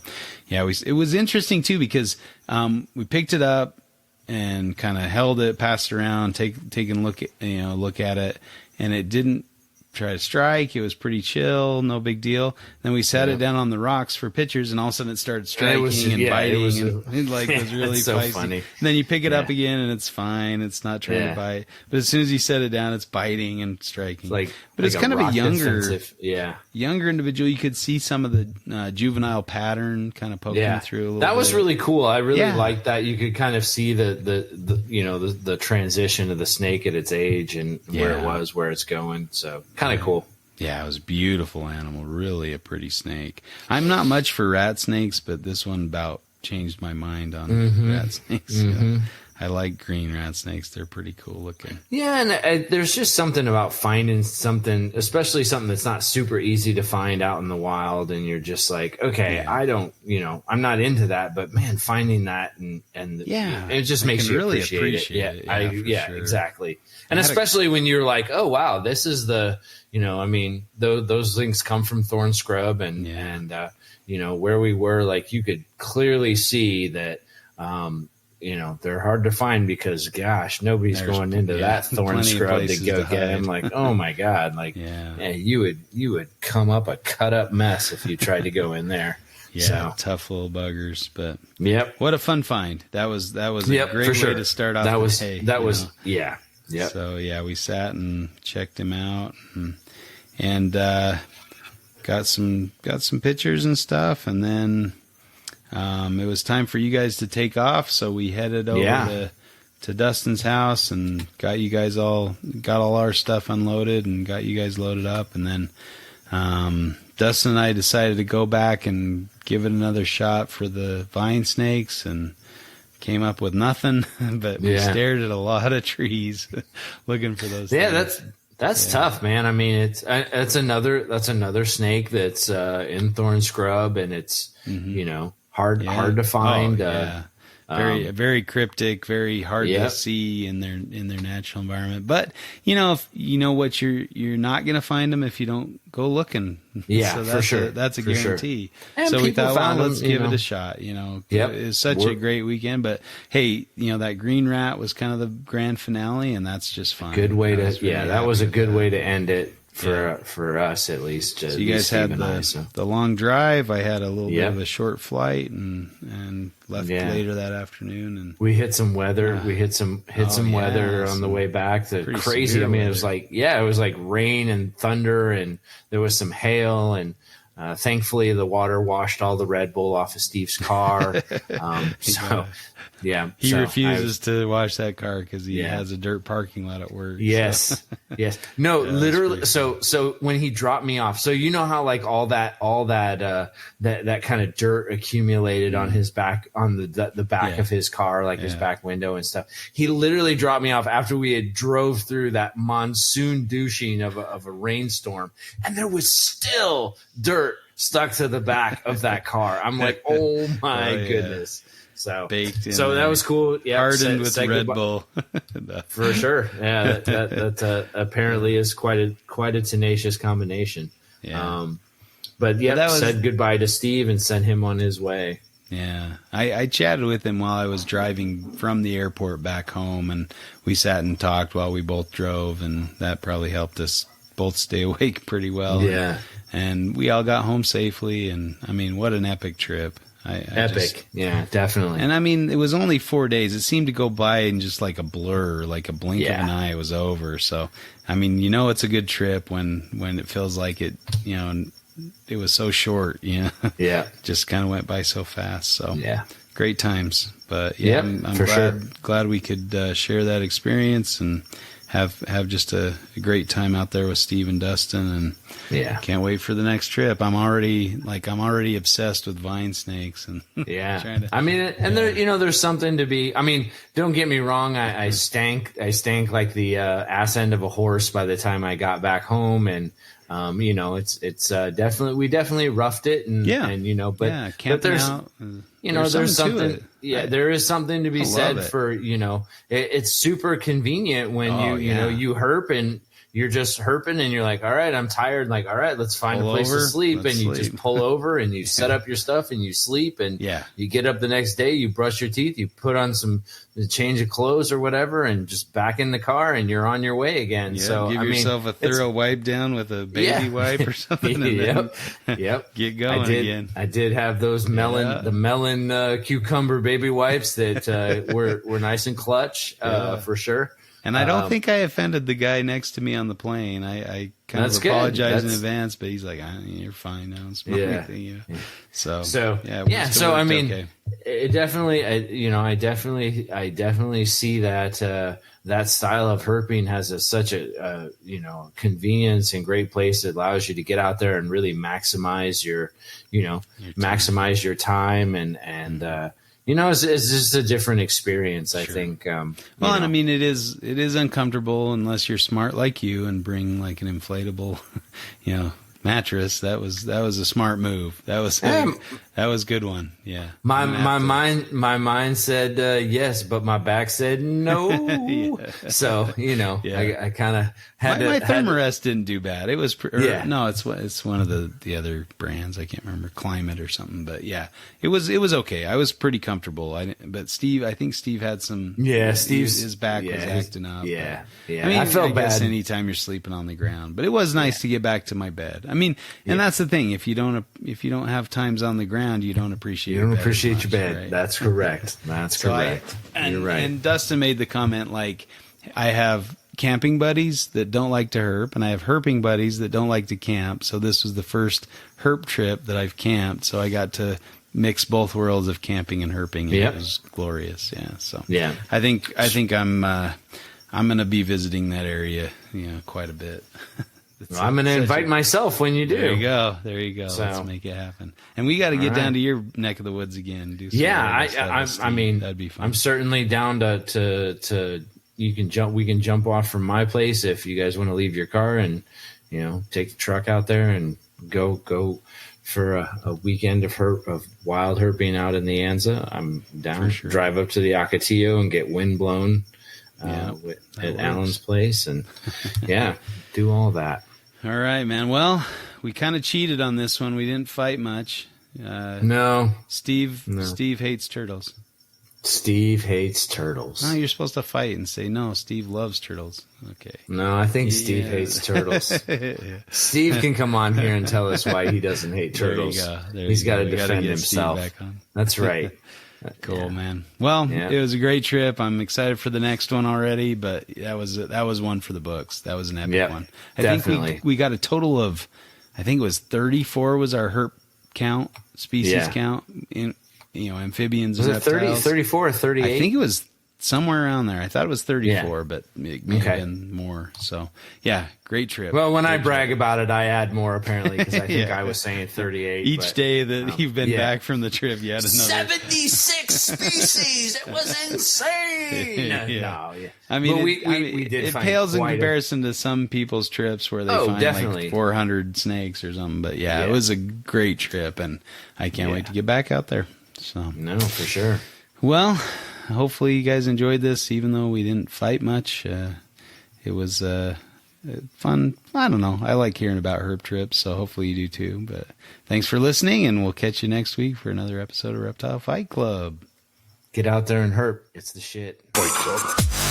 it was interesting too, because we picked it up and kind of held it, passed it around, taking a look at it, and it didn't try to strike. It was pretty chill, no big deal. Then we sat it down on the rocks for pictures, and all of a sudden it started striking and biting, and it was really so feisty. funny. And then you pick it up again, and it's fine. It's not trying to bite. But as soon as you set it down, it's biting and striking. But it's kind of a younger individual. You could see some of the juvenile pattern kind of poking through a little bit. That was really cool. I really liked that. You could kind of see the transition of the snake at its age and where it's going. So kind of cool. Yeah, it was a beautiful animal. Really a pretty snake. I'm not much for rat snakes, but this one about changed my mind on rat snakes. So I like green rat snakes. They're pretty cool looking. Yeah, and there's just something about finding something, especially something that's not super easy to find out in the wild, and you're just like, okay, I don't, I'm not into that, but man, finding that and it just makes you really appreciate it. Yeah, sure. Exactly. And especially when you're like, oh wow, this is the, those things come from thorn scrub and where we were, like you could clearly see that. They're hard to find because, gosh, nobody's going into that thorn scrub to go get them. Like, oh my God, you would come up a cut up mess if you tried to go in there. Yeah, tough little buggers, but what a fun find. That was a great way to start off. Yep. So we sat and checked him out and got some pictures and stuff, and then. It was time for you guys to take off, so we headed over to Dustin's house and got all our stuff unloaded and got you guys loaded up, and then Dustin and I decided to go back and give it another shot for the vine snakes and came up with nothing, but we stared at a lot of trees looking for those things. That's tough, man. I mean, that's another snake that's in thorn scrub, and it's hard to find. Very cryptic, very hard to see in their natural environment. But if you know what you're not going to find them if you don't go looking. Yeah, so for sure. That's a guarantee. Sure. So we thought, well, let's give it a shot. It was such a great weekend. But hey, that green rat was kind of the grand finale, and that's just fun. Good way that was a good way to end it. For us, at least. So you guys had the long drive. I had a little bit of a short flight and left later that afternoon. And we hit some weather. We hit some weather on the way back. Crazy. I mean, it was like rain and thunder, and there was some hail, and thankfully the water washed all the Red Bull off of Steve's car. He refuses to wash that car because he has a dirt parking lot at work. Yes, yes. No, literally. So when he dropped me off, so you know how like all that that kind of dirt accumulated on his back, on the back of his car, like his back window and stuff. He literally dropped me off after we had drove through that monsoon douching of a rainstorm, and there was still dirt stuck to the back of that car. I'm like, oh my goodness. So that was cool. Yeah, hardened with Red Bull, for sure. Yeah, that apparently is quite a tenacious combination. Yeah. But said goodbye to Steve and sent him on his way. Yeah, I chatted with him while I was driving from the airport back home, and we sat and talked while we both drove, and that probably helped us both stay awake pretty well. Yeah, and we all got home safely, and I mean, what an epic trip. Yeah, definitely. And I mean, it was only 4 days. It seemed to go by in just like a blur, like a blink of an eye. It was over. So, I mean, it's a good trip when it feels like it. It was so short. Just kind of went by so fast. So great times. But I'm glad we could share that experience and have just a great time out there with Steve and Dustin, and can't wait for the next trip. I'm already obsessed with vine snakes, and there's something to be. I mean, don't get me wrong. I stank like the ass end of a horse by the time I got back home, and it's definitely, we definitely roughed it, and but there's out, there's something. There is something to be said for it's super convenient when you herp and you're just herping and you're like, all right, I'm tired. Like, all right, let's find a place to sleep. And you just pull over and you set up your stuff and you sleep and you get up the next day, you brush your teeth, you put on some change of clothes or whatever, and just back in the car and you're on your way again. Yeah, so give yourself a thorough wipe down with a baby wipe or something. And yep. Get going again. I did have those the melon cucumber baby wipes that were nice and clutch for sure. And I don't think I offended the guy next to me on the plane. I kind of apologized in advance, but he's like, "You're fine now." It's So I mean, it definitely, I definitely see that that style of herping has such a convenience and great place that allows you to get out there and really maximize your maximize your time and. It's just a different experience, I think. And I mean, it is uncomfortable unless you're smart like you and bring like an inflatable, mattress. That was a smart move. That was a good one. Yeah. My mind said yes, but my back said no. So I kind of had my Thermarest didn't do bad. It was no, it's one of the other brands. I can't remember, Climate or something. But yeah, it was okay. I was pretty comfortable. I think Steve had some. Yeah, his back was acting up. Yeah. I mean, I felt bad anytime you're sleeping on the ground, but it was nice to get back to my bed. I mean, and that's the thing. If you don't have times on the ground, you don't appreciate. You don't appreciate your bed. Right? That's correct. That's correct. You're right. And Dustin made the comment like, I have camping buddies that don't like to herp, and I have herping buddies that don't like to camp. So this was the first herp trip that I've camped. So I got to mix both worlds of camping and herping. And it was glorious. Yeah. So I think I'm going to be visiting that area, quite a bit. Well, I'm going to invite myself when you do. There you go. So, let's make it happen. And we got to get down to your neck of the woods again. Do some I mean, that'd be fun. I'm certainly down to we can jump off from my place if you guys want to leave your car and take the truck out there and go for a weekend of wild herping out in the Anza. I'm down. Sure. Drive up to the Ocotillo and get wind blown at Alan's place and do all that. All right, man. Well, we kind of cheated on this one. We didn't fight much. No. Steve hates turtles. Steve hates turtles. No, you're supposed to fight and say, no, Steve loves turtles. Okay. No, I think Steve hates turtles. Steve can come on here and tell us why he doesn't hate turtles. He's got to defend himself. That's right. Cool, man. Well, it was a great trip. I'm excited for the next one already, but that was one for the books. That was an epic one. I think we got a total of, I think it was 34 was our herp count, species count in amphibians and reptiles. Was it 34 or 38? I think it was somewhere around there. I thought it was 34, but it may have been more. So, great trip. Well, when I brag about it, I add more apparently because I think I was saying 38. Each day that you've been back from the trip, you had another 76 species. It was insane. I mean, we did. It pales in comparison to some people's trips where they find like 400 snakes or something. But it was a great trip, and I can't wait to get back out there. So no, for sure. Well, hopefully you guys enjoyed this, even though we didn't fight much. It was fun. I don't know. I like hearing about herp trips, so hopefully you do too. But thanks for listening, and we'll catch you next week for another episode of Reptile Fight Club. Get out there and herp. It's the shit. Fight Club.